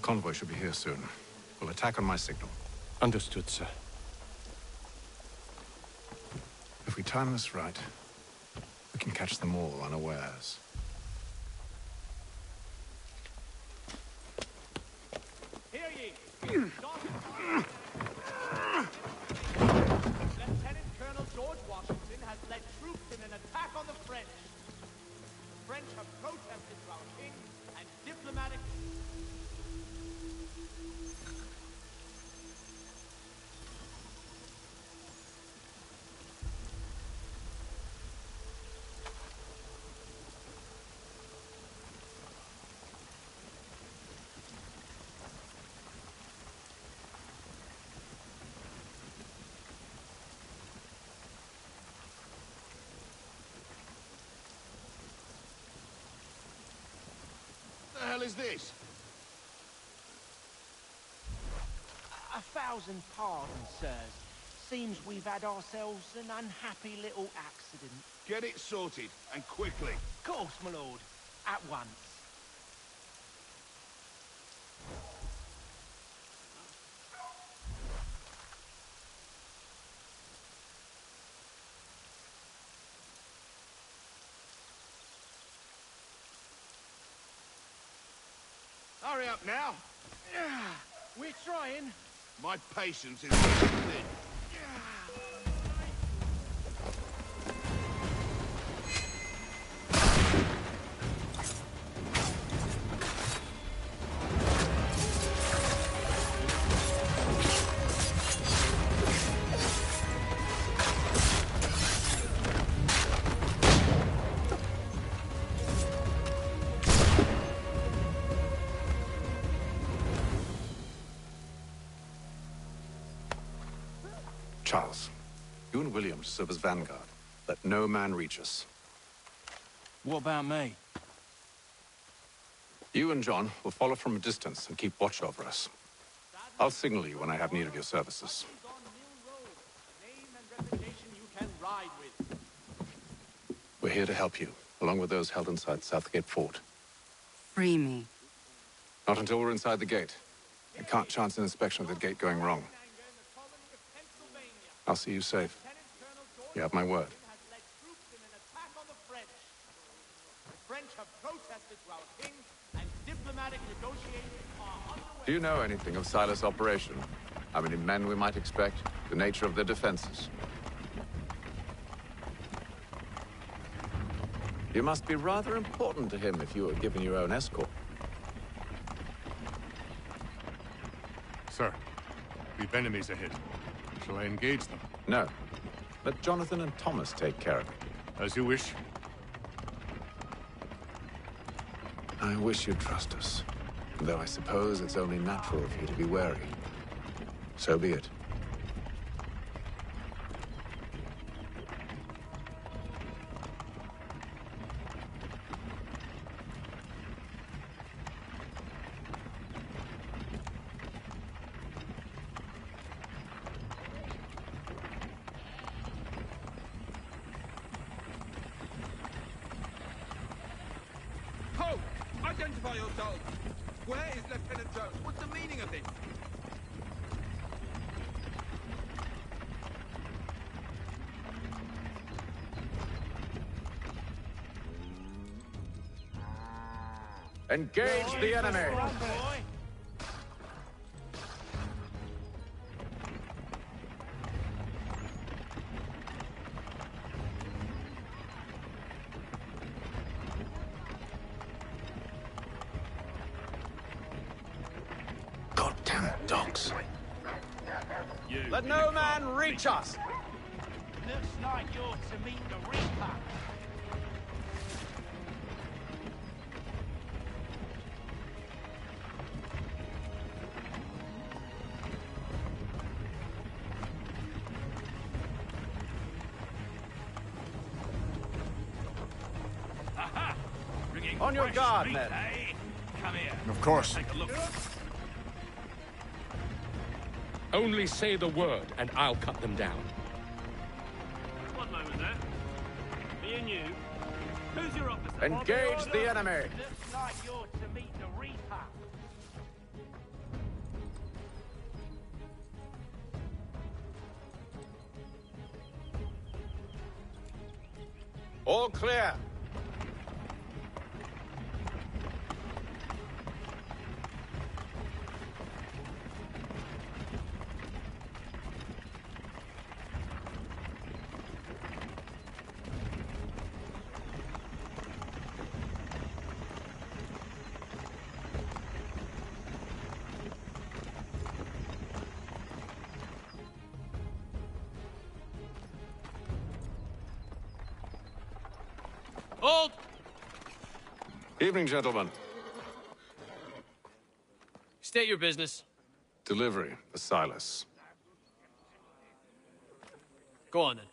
convoy should be here soon. We'll attack on my signal. Understood, sir. If we time this right, we can catch them all unawares. Hear ye! Lieutenant Colonel George Washington has led troops in an attack on the French. The French have protested to our king and diplomatic... What the hell is this? 1,000 pardons, sirs. Seems we've had ourselves an unhappy little accident. Get it sorted, and quickly. Of course, my lord. At once. Hurry up now. We're trying. My patience is thin. Charles, you and William serve as vanguard. Let no man reach us. What about me? You and John will follow from a distance and keep watch over us. I'll signal you when I have need of your services. We're here to help you, along with those held inside Southgate Fort. Free me. Not until we're inside the gate. I can't chance an inspection of the gate going wrong. I'll see you safe. You have my word. Do you know anything of Silas' operation? How many men we might expect? The nature of their defenses? You must be rather important to him if you were given your own escort. Sir, we've enemies ahead. Shall I engage them? No. Let Jonathan and Thomas take care of it. As you wish. I wish you'd trust us. Though I suppose it's only natural for you to be wary. So be it. Ho! Identify yourselves! Where is Lieutenant Jones? What's the meaning of this? Engage the enemy! Goddamn dogs. Let no man reach us! Looks like you're to meet the Reaper. On your guard, men. Come here. Of course. Take a look. Only say the word, and I'll cut them down. One moment there. Me and you. Who's your officer? Engage the enemy! Looks like you're to meet the Reaper. All clear. Hold! Evening, gentlemen. State your business. Delivery for Silas. Go on, then.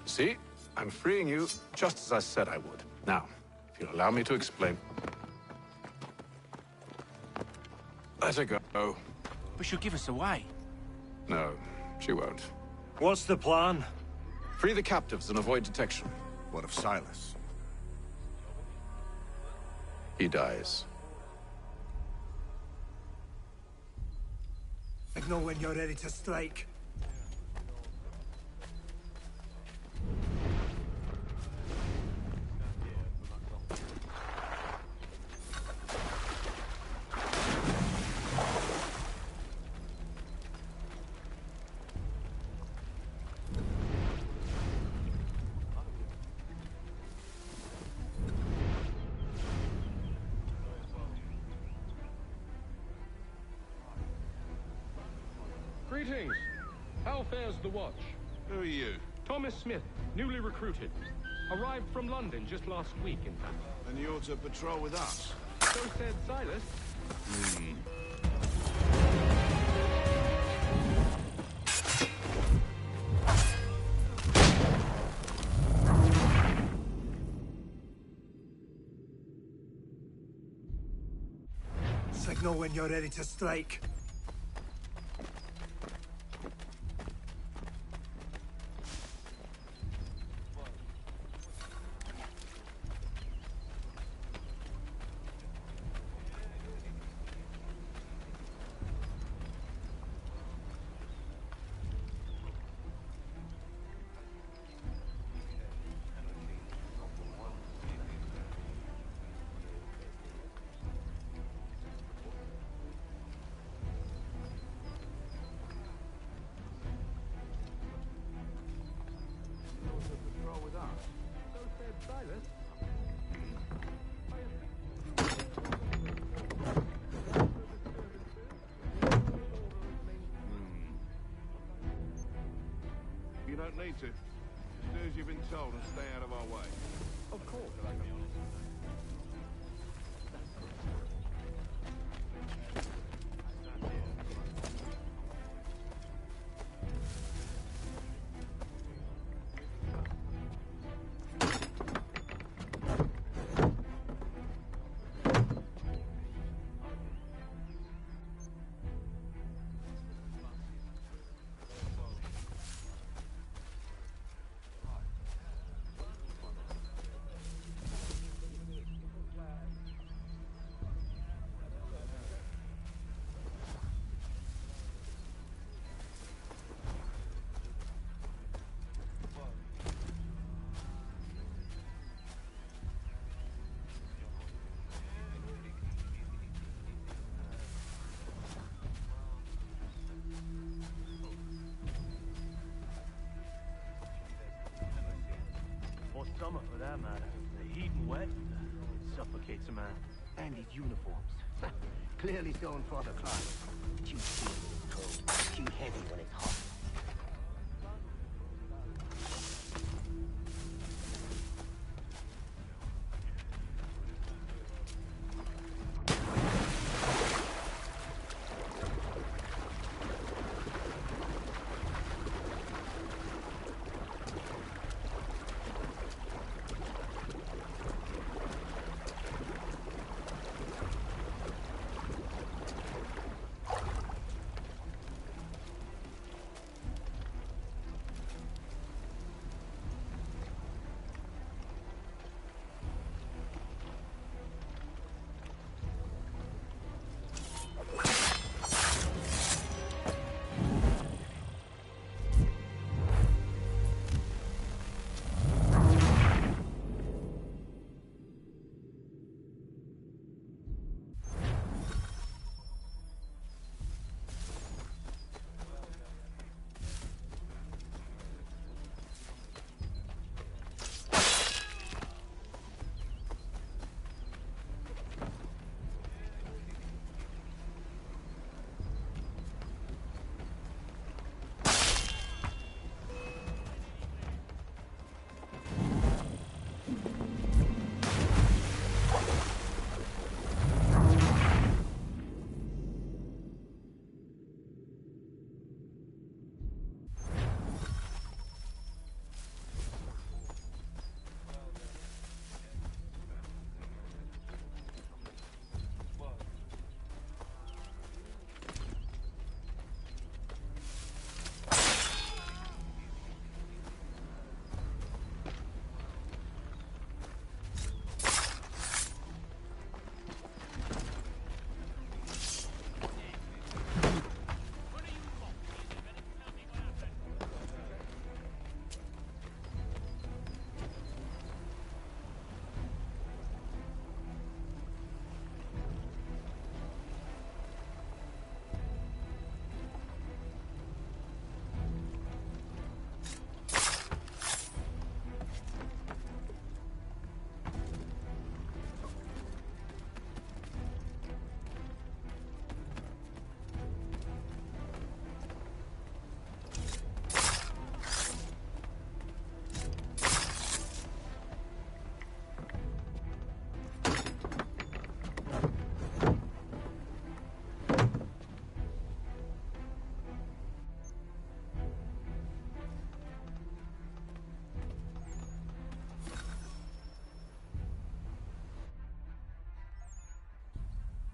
See? I'm freeing you just as I said I would. Now, if you'll allow me to explain... Let her go. But she'll give us away. No, she won't. What's the plan? Free the captives and avoid detection. What of Silas? He dies. Signal when you're ready to strike. Greetings. How fares the watch? Who are you? Thomas Smith, newly recruited. Arrived from London just last week, in fact. Then you ought to patrol with us. So said Silas. Signal when you're ready to strike. You don't need to. Just do as you've been told and stay out of our way. Of course. Or summer for that matter. The heat and wet suffocates a man. And his uniforms. Clearly going for the climb. Too thin when it's cold. Too heavy when it's hot.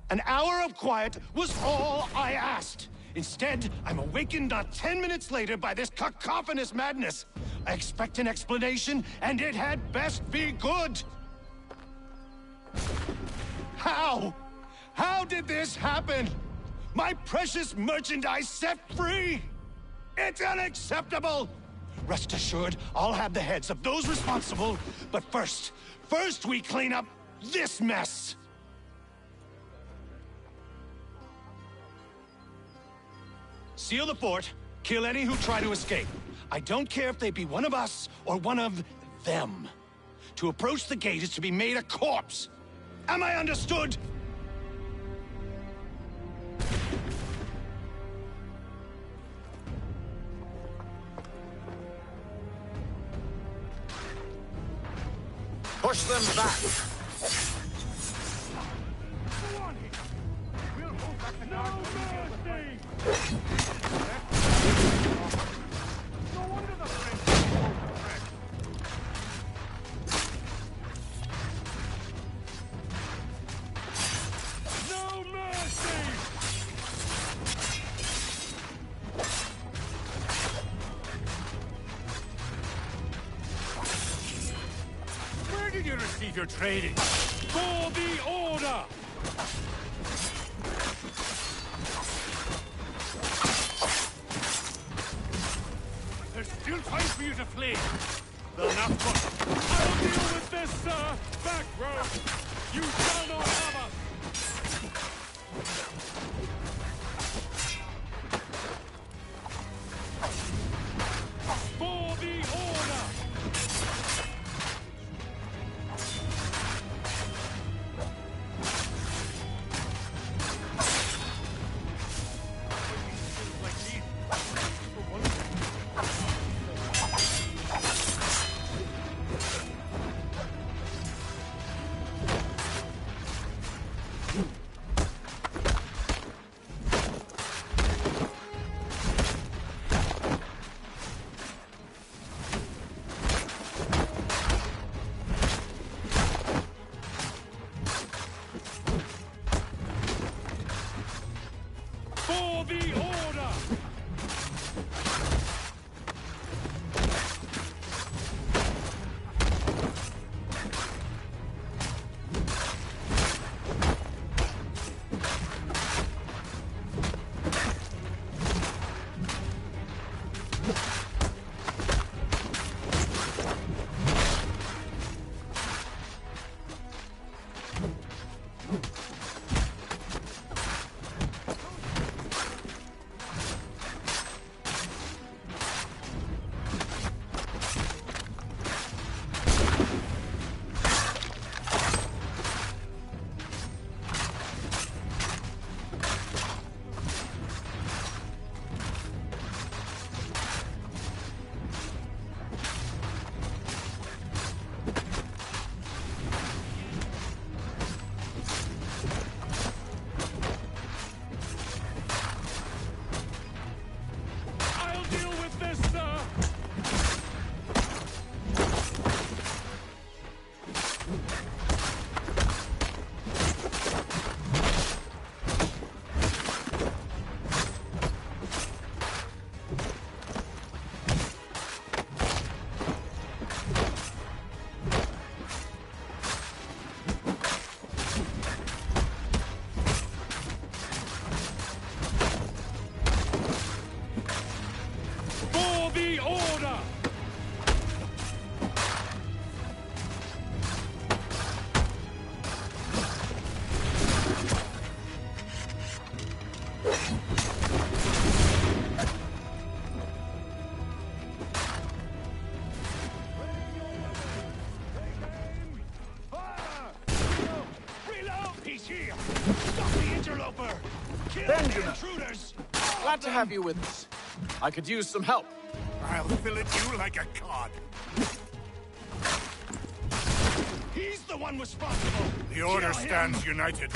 An hour of quiet was all I asked. Instead, I'm awakened not 10 minutes later by this cacophonous madness. I expect an explanation, and it had best be good. How? How did this happen? My precious merchandise set free? It's unacceptable! Rest assured, I'll have the heads of those responsible, but first we clean up this mess! Seal the fort, kill any who try to escape. I don't care if they be one of us or one of them. To approach the gate is to be made a corpse. Am I understood? Push them back! Where did you receive your training? For the Order! There's still time for you to flee. They'll not put. I'll deal with this, sir! Back row! You shall not have us! For the Order! For the Order! The Order! Reload! He's here! Stop the interloper! Kill the intruders! Glad to have you with us. I could use some help. I'll fillet you like a cod. He's the one responsible! The Order Kill him. stands united.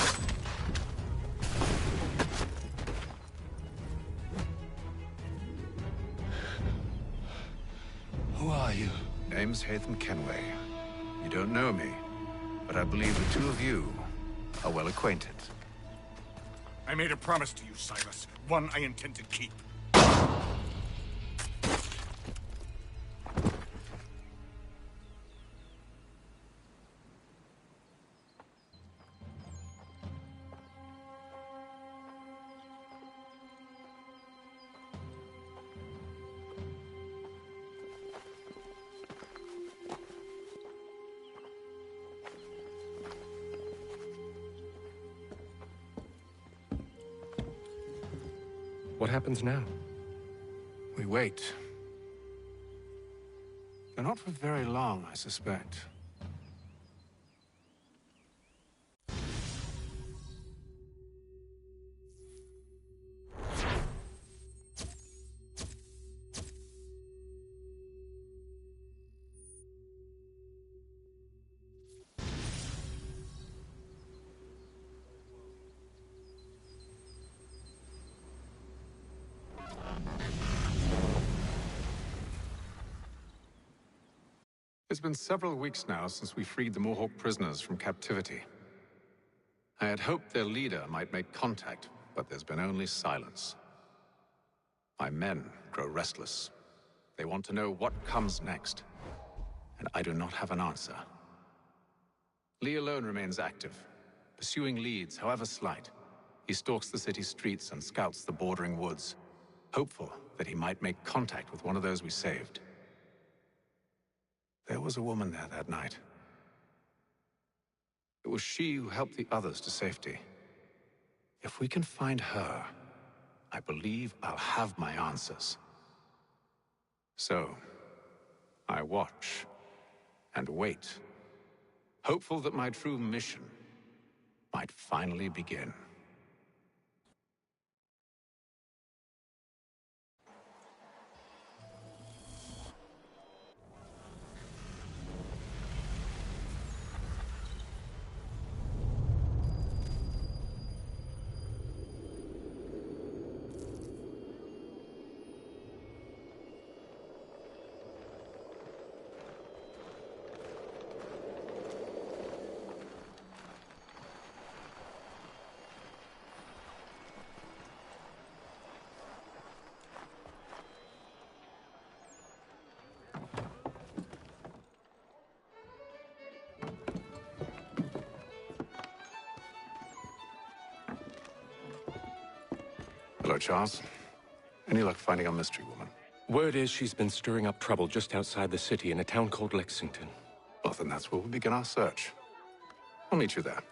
Who are you? Name's Haytham Kenway. You don't know me, but I believe the two of you are well acquainted. I made a promise to you, Silas. One I intend to keep. What happens now? We wait. But not for very long, I suspect. It's been several weeks now since we freed the Mohawk prisoners from captivity. I had hoped their leader might make contact, but there's been only silence. My men grow restless. They want to know what comes next, and I do not have an answer. Lee alone remains active, pursuing leads, however slight. He stalks the city streets and scouts the bordering woods, hopeful that he might make contact with one of those we saved. There was a woman there that night. It was she who helped the others to safety. If we can find her, I believe I'll have my answers. So, I watch and wait, hopeful that my true mission might finally begin. Hello, Charles. Any luck finding our mystery woman? Word is she's been stirring up trouble just outside the city in a town called Lexington. Well, then that's where we'll begin our search. I'll meet you there.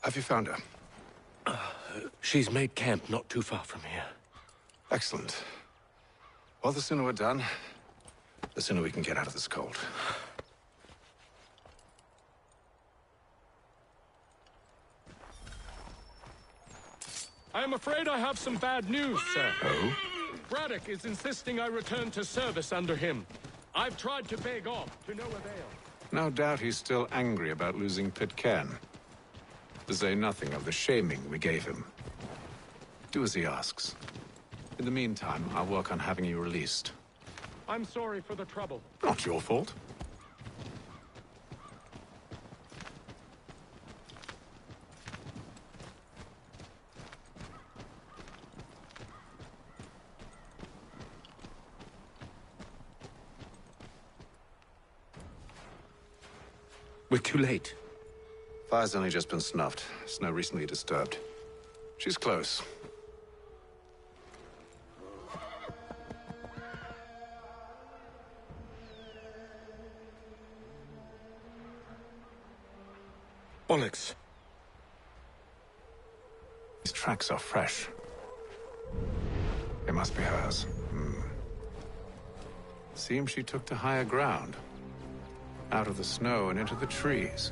Have you found her? She's made camp not too far from here. Excellent. Well, the sooner we're done, the sooner we can get out of this cold. I am afraid I have some bad news, sir. Oh? Braddock is insisting I return to service under him. I've tried to beg off, to no avail. No doubt he's still angry about losing Pitcairn. To say nothing of the shaming we gave him. Do as he asks. In the meantime, I'll work on having you released. I'm sorry for the trouble. Not your fault. We're too late. Fire's only just been snuffed. Snow recently disturbed. She's close. Onyx. These tracks are fresh. They must be hers. Seems she took to higher ground. Out of the snow and into the trees.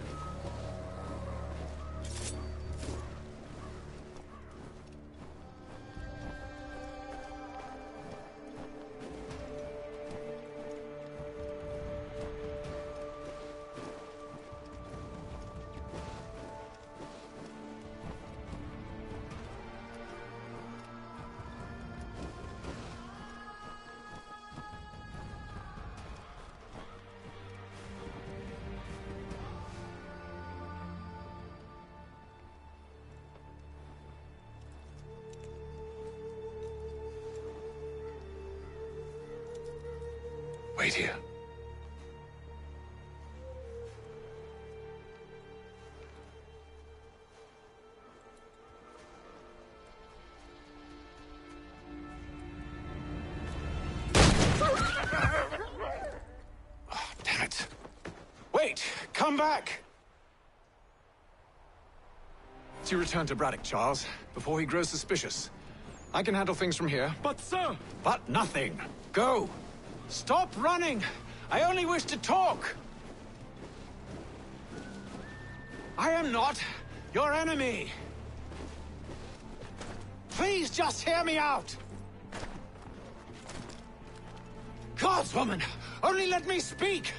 Wait here. Oh, damn it. Wait! Come back! You return to Braddock, Charles, before he grows suspicious. I can handle things from here. But, sir! But nothing. Go! Stop running! I only wish to talk! I am not your enemy! Please just hear me out! Gods, woman! Only let me speak!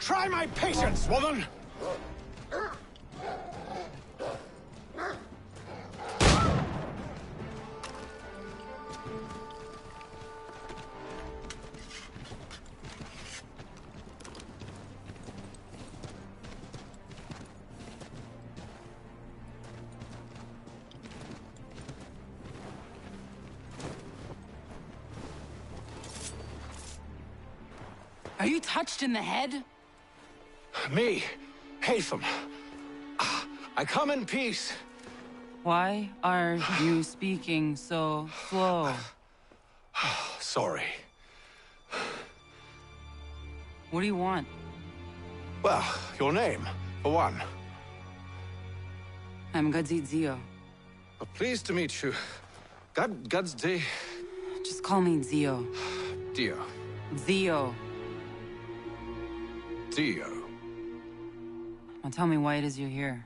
Try my patience, woman! Are you touched in the head? Me, Haytham. I come in peace. Why are you speaking so slow? Sorry. What do you want? Well, your name, for one. I'm Gadzit Zio. Pleased to meet you. God's day. Just call me Zio. Dio. Zio. Dio. Now tell me why it is you're here.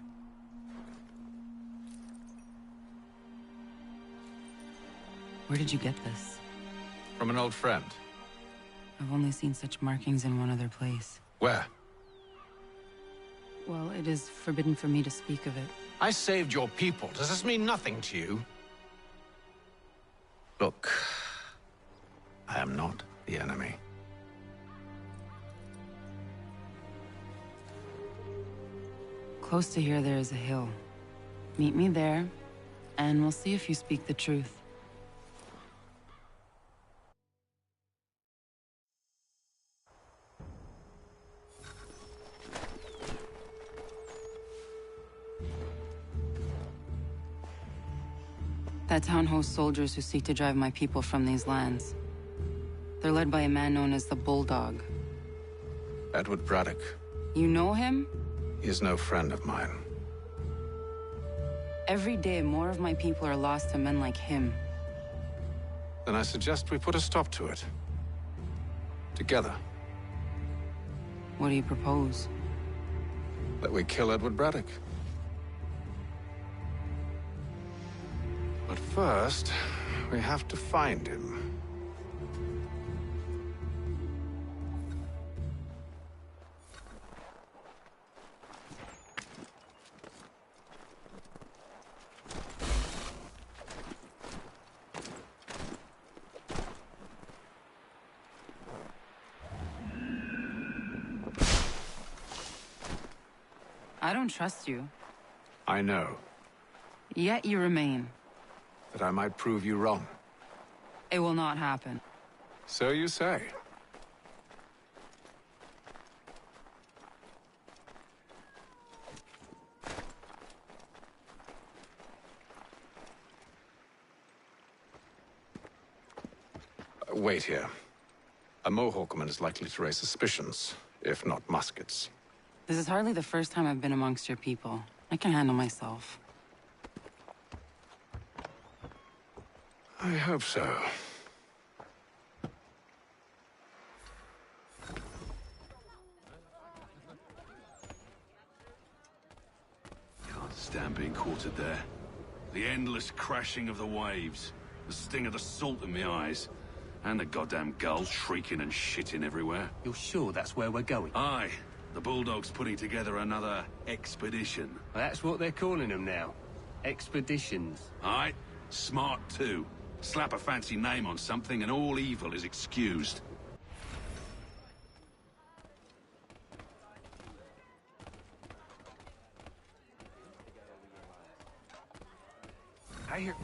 Where did you get this? From an old friend. I've only seen such markings in one other place. Where? Well, it is forbidden for me to speak of it. I saved your people. Does this mean nothing to you? Look, I am not the enemy. Close to here, there is a hill. Meet me there, and we'll see if you speak the truth. That town hosts soldiers who seek to drive my people from these lands. They're led by a man known as the Bulldog. Edward Braddock. You know him? He is no friend of mine. Every day, more of my people are lost to men like him. Then I suggest we put a stop to it. Together. What do you propose? That we kill Edward Braddock. But first, we have to find him. I don't trust you. I know. Yet you remain. That I might prove you wrong. It will not happen. So you say. Wait here. A Mohawkman is likely to raise suspicions, if not muskets. This is hardly the first time I've been amongst your people. I can handle myself. I hope so. Can't stand being quartered there. The endless crashing of the waves, the sting of the salt in my eyes, and the goddamn gulls shrieking and shitting everywhere. You're sure that's where we're going? Aye. The Bulldog's putting together another expedition. Well, that's what they're calling them now. Expeditions. Aye. Smart too. Slap a fancy name on something and all evil is excused. I hear...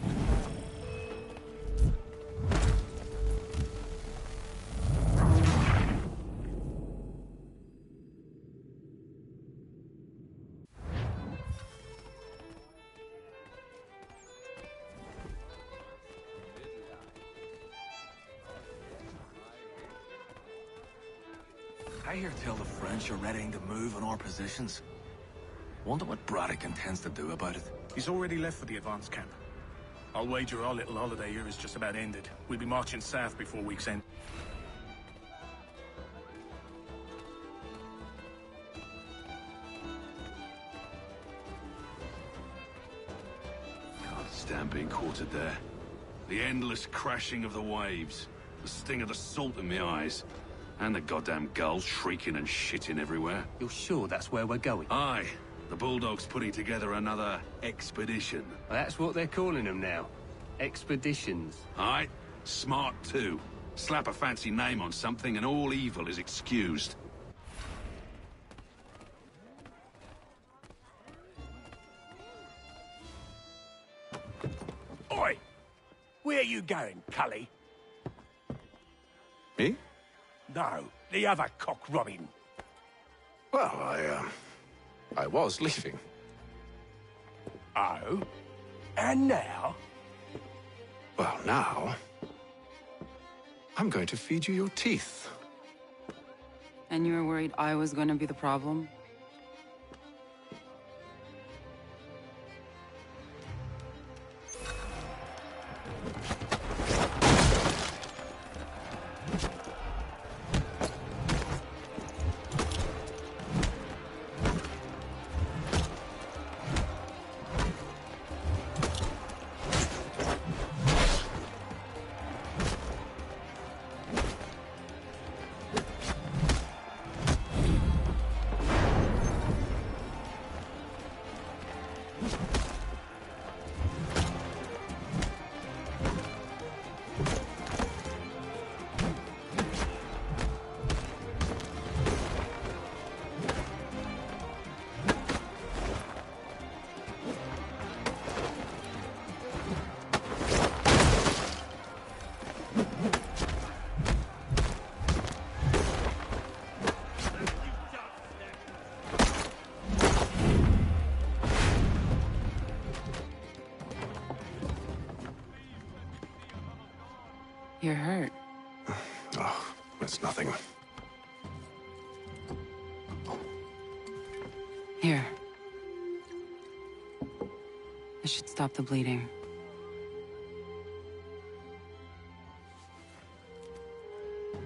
I hear tell the French are readying to move on our positions. Wonder what Braddock intends to do about it. He's already left for the advance camp. I'll wager our little holiday here is just about ended. We'll be marching south before week's end. Can't stand being quartered there. The endless crashing of the waves, the sting of the salt in my eyes, And the goddamn gulls shrieking and shitting everywhere. You're sure that's where we're going? Aye. The Bulldog's putting together another expedition. That's what they're calling them now. Expeditions. Aye. Smart too. Slap a fancy name on something and all evil is excused. Oi! Where are you going, Cully? Me? No, the other cock Robin. Well, I was leaving. Oh? And now? Well, now... I'm going to feed you your teeth. And you were worried I was going to be the problem? You're hurt. Oh, it's nothing. Here. This should stop the bleeding.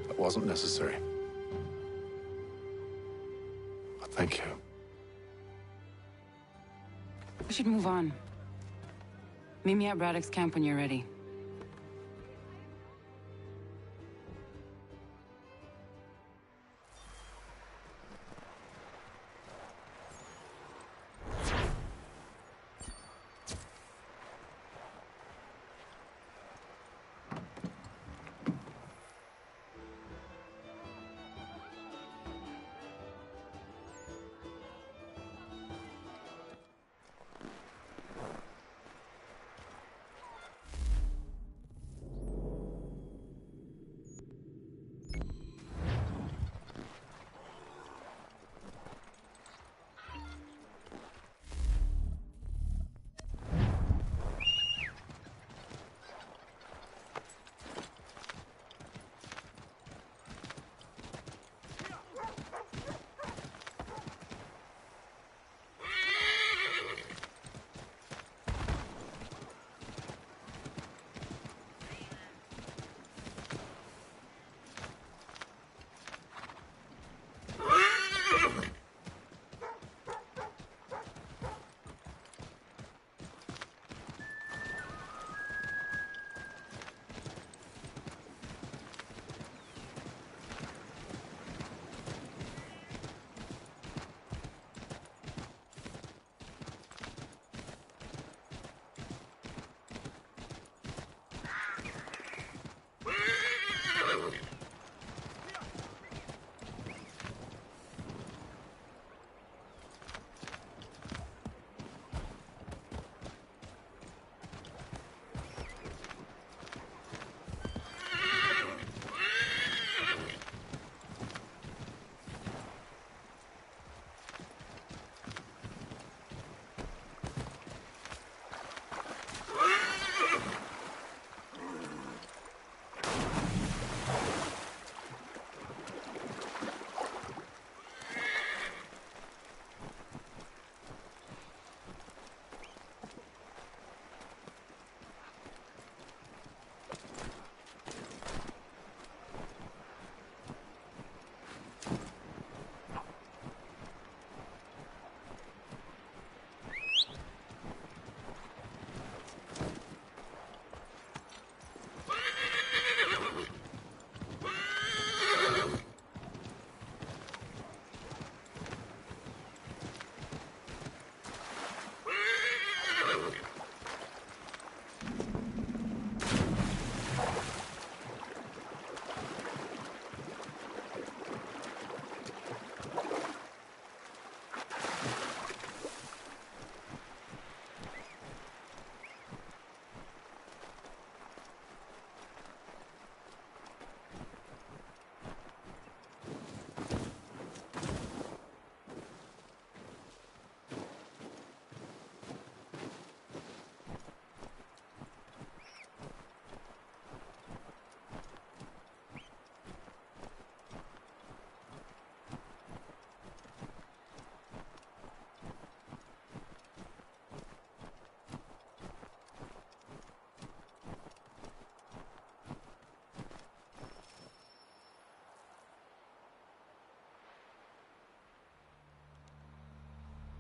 That wasn't necessary. But thank you. We should move on. Meet me at Braddock's camp when you're ready.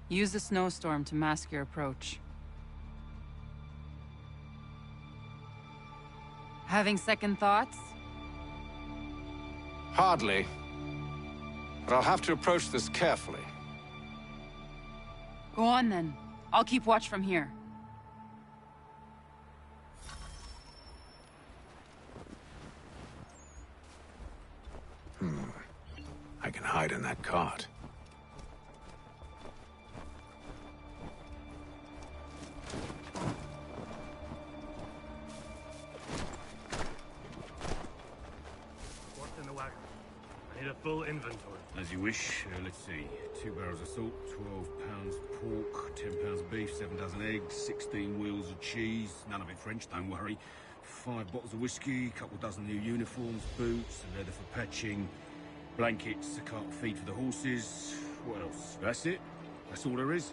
Use the snowstorm to mask your approach. Having second thoughts? Hardly. But I'll have to approach this carefully. Go on then. I'll keep watch from here. I can hide in that cart. What's in the wagon? I need a full inventory. As you wish. Let's see. 2 barrels of salt, 12 pounds pork, 10 pounds beef, 7 dozen eggs, 16 wheels of cheese. None of it French, don't worry. 5 bottles of whiskey, a couple dozen new uniforms, boots, leather for patching, blankets, a cart of feed for the horses. What else? That's it? That's all there is?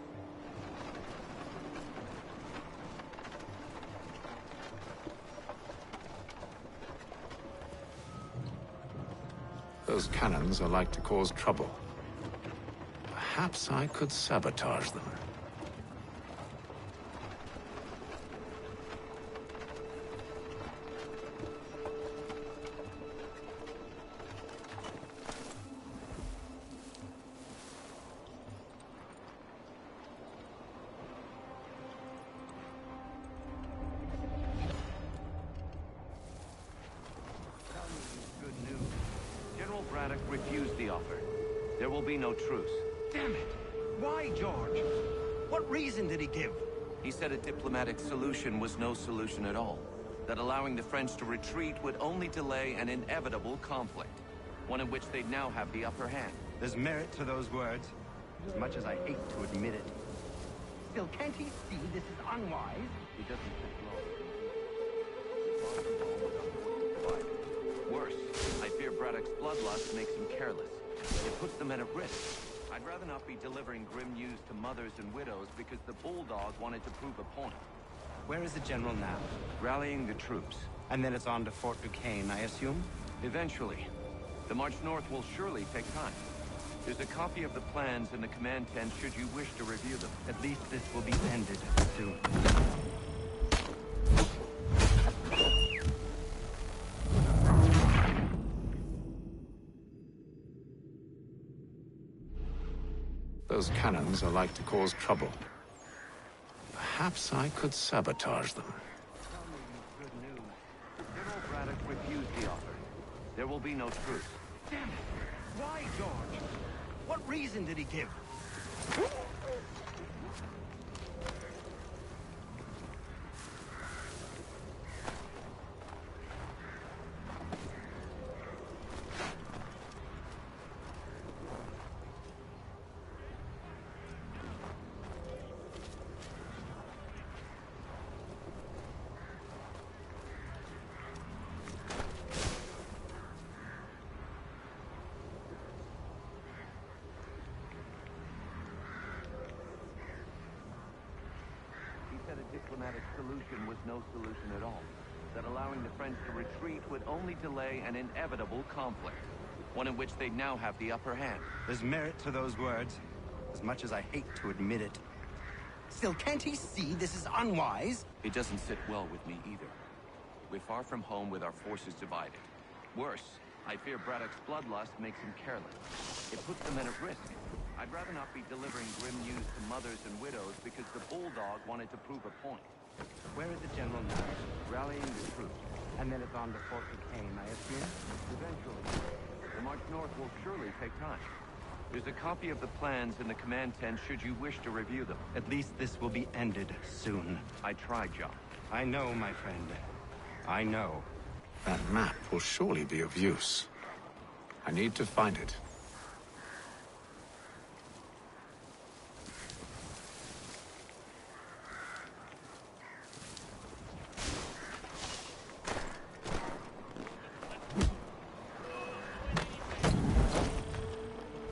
Those cannons are like to cause trouble. Perhaps I could sabotage them. Good news. General Braddock refused the offer. There will be no truce. Damn it! Why, George? What reason did he give? He said a diplomatic solution was no solution at all. That allowing the French to retreat would only delay an inevitable conflict. One in which they'd now have the upper hand. There's merit to those words, as much as I hate to admit it. Still, can't he see this is unwise? He doesn't sit long. Worse, I fear Braddock's bloodlust makes him careless. It puts the men at risk. I'd rather not be delivering grim news to mothers and widows because the Bulldog wanted to prove a point. Where is the general now? Rallying the troops. And then it's on to Fort Duquesne, I assume? Eventually. The march north will surely take time. There's a copy of the plans in the command tent should you wish to review them. At least this will be ended soon. Those cannons are like to cause trouble. Perhaps I could sabotage them. Good news. General Braddock refused the offer. There will be no truce. Damn it! Why, George? What reason did he give? Diplomatic solution was no solution at all. That allowing the French to retreat would only delay an inevitable conflict. One in which they now have the upper hand. There's merit to those words, as much as I hate to admit it. Still, can't he see this is unwise? It doesn't sit well with me either. We're far from home with our forces divided. Worse, I fear Braddock's bloodlust makes him careless. It puts the men at risk. I'd rather not be delivering grim news to mothers and widows because the Bulldog wanted to prove a point. Where is the general now? Rallying the troops. And then it's on to Fort Duquesne, I assume? Eventually. The march north will surely take time. There's a copy of the plans in the command tent should you wish to review them. At least this will be ended soon. I tried, John. I know, my friend. I know. That map will surely be of use. I need to find it.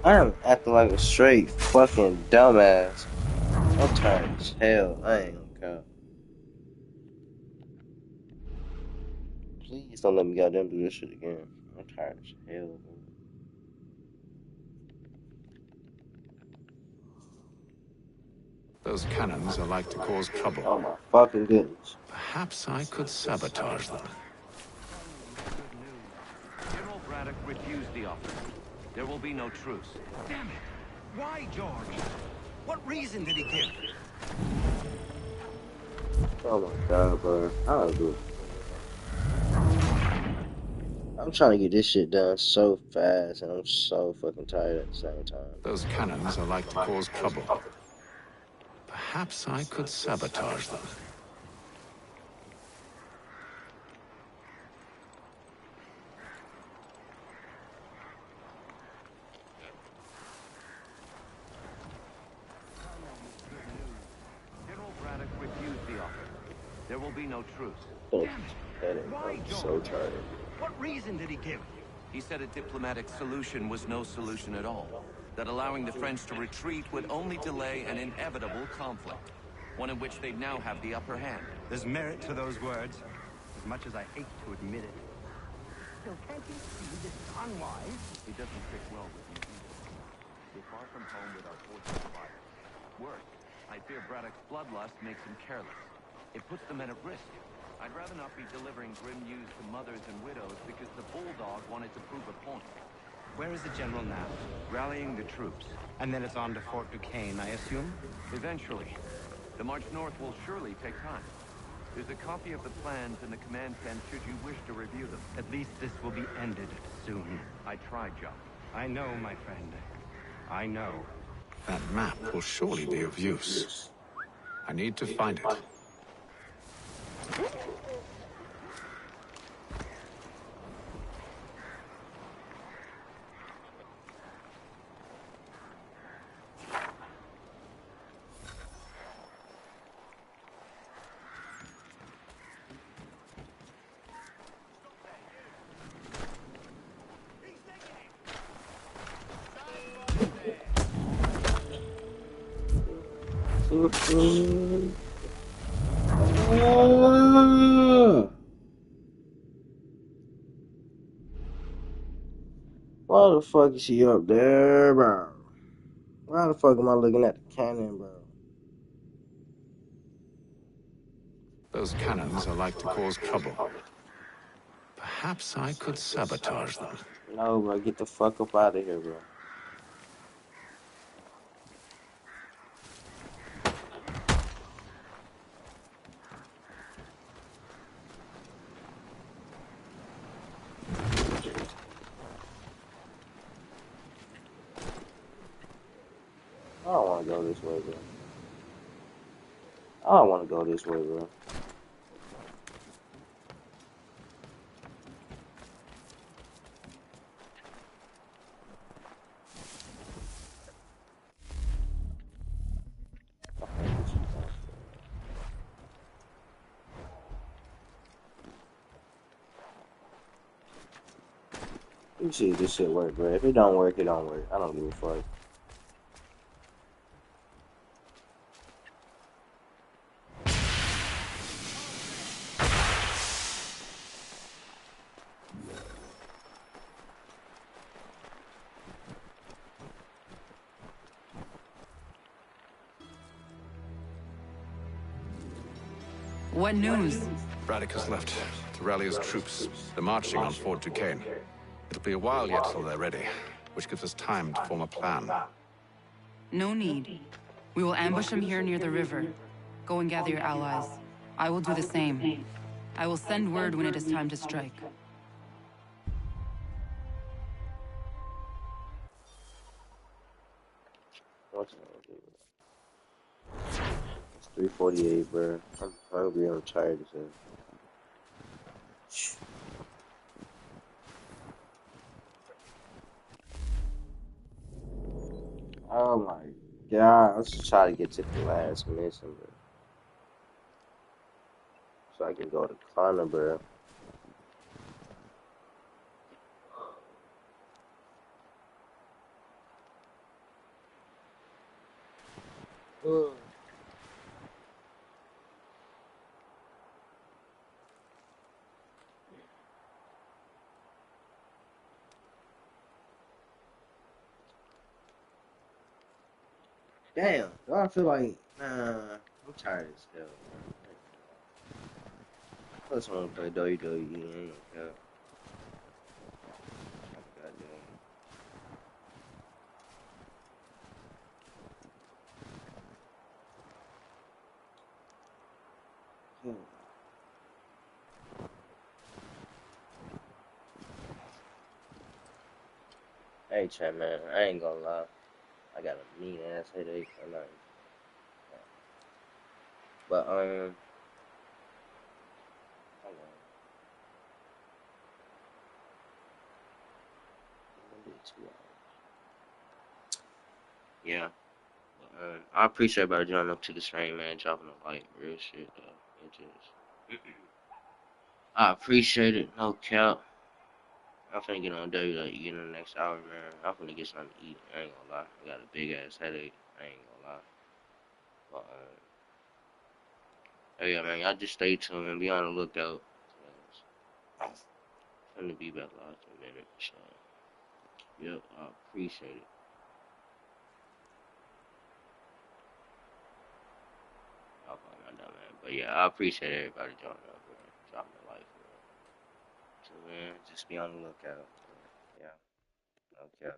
I am acting like a straight fucking dumbass. I'm tired as hell. I ain't gonna count. Please don't let me goddamn do this shit again. I'm tired as hell, man. Those cannons are like to cause trouble. Oh my fucking goodness. Perhaps I could sabotage them. General Braddock refused the offer. There will be no truce. Damn it! Why, George? What reason did he give? Oh my god, bro. I don't do it. I'm trying to get this shit done so fast, and I'm so fucking tired at the same time. Those cannons are like to cause trouble. Perhaps I could sabotage them. General Braddock refused the offer. There will be no truce. Oh, I'm so tired. What reason did he give? He said a diplomatic solution was no solution at all. That allowing the French to retreat would only delay an inevitable conflict. One in which they'd now have the upper hand. There's merit to those words, as much as I hate to admit it. Still, can't you see this is unwise? It doesn't fit well with me either. We're far from home with our forces divided. Worse, I fear Braddock's bloodlust makes him careless. It puts the men at risk. I'd rather not be delivering grim news to mothers and widows because the Bulldog wanted to prove a point. Where is the general now? Rallying the troops. And then it's on to Fort Duquesne, I assume? Eventually. The march north will surely take time. There's a copy of the plans in the command tent should you wish to review them. At least this will be ended soon. I tried, John. I know, my friend. I know. That map will surely be of use. I need to find it. Why the fuck is she up there, bro? Why the fuck am I looking at the cannon, bro? Those cannons are like to cause trouble. Perhaps I could sabotage them. No, bro, get the fuck up out of here, bro. I don't want to go this way, bro. I don't want to go this way, bro. Let me see if this shit work, bro. If it don't work, it don't work. I don't give a fuck. What news? Braddock has left to rally his troops. They're marching on Fort Duquesne. It'll be a while yet till they're ready, which gives us time to form a plan. No need. We will ambush them here near the river. Go and gather your allies. I will do the same. I will send word when it is time to strike. It's 3:48, bro. I'm hungry. I'm tired as hell. Oh my god! Let's just try to get to the last mission, bro. So I can go to Connor, bro. Ugh. Damn, do I feel like I'm tired as hell, man. Plus, I want to play WWE. I ain't gonna count. Hey, chat, man. I ain't gonna lie. I got a mean ass headache. I'm not. But hold on. Yeah. But, I appreciate everybody joining up to the stream, man. Dropping a like, real shit, though. It just. I appreciate it. No cap. I'm finna get on WWE in the next hour, man. I'm finna get something to eat. I ain't gonna lie. I got a big ass headache. I ain't gonna lie. But, oh yeah, man. Y'all just stay tuned and be on the lookout. It's finna be back last a minute. So, yep, I appreciate it. I'll find out, man. But yeah, I appreciate everybody joining up, man. Dropping a like, man. So, man, just be on the lookout. Yeah. Okay.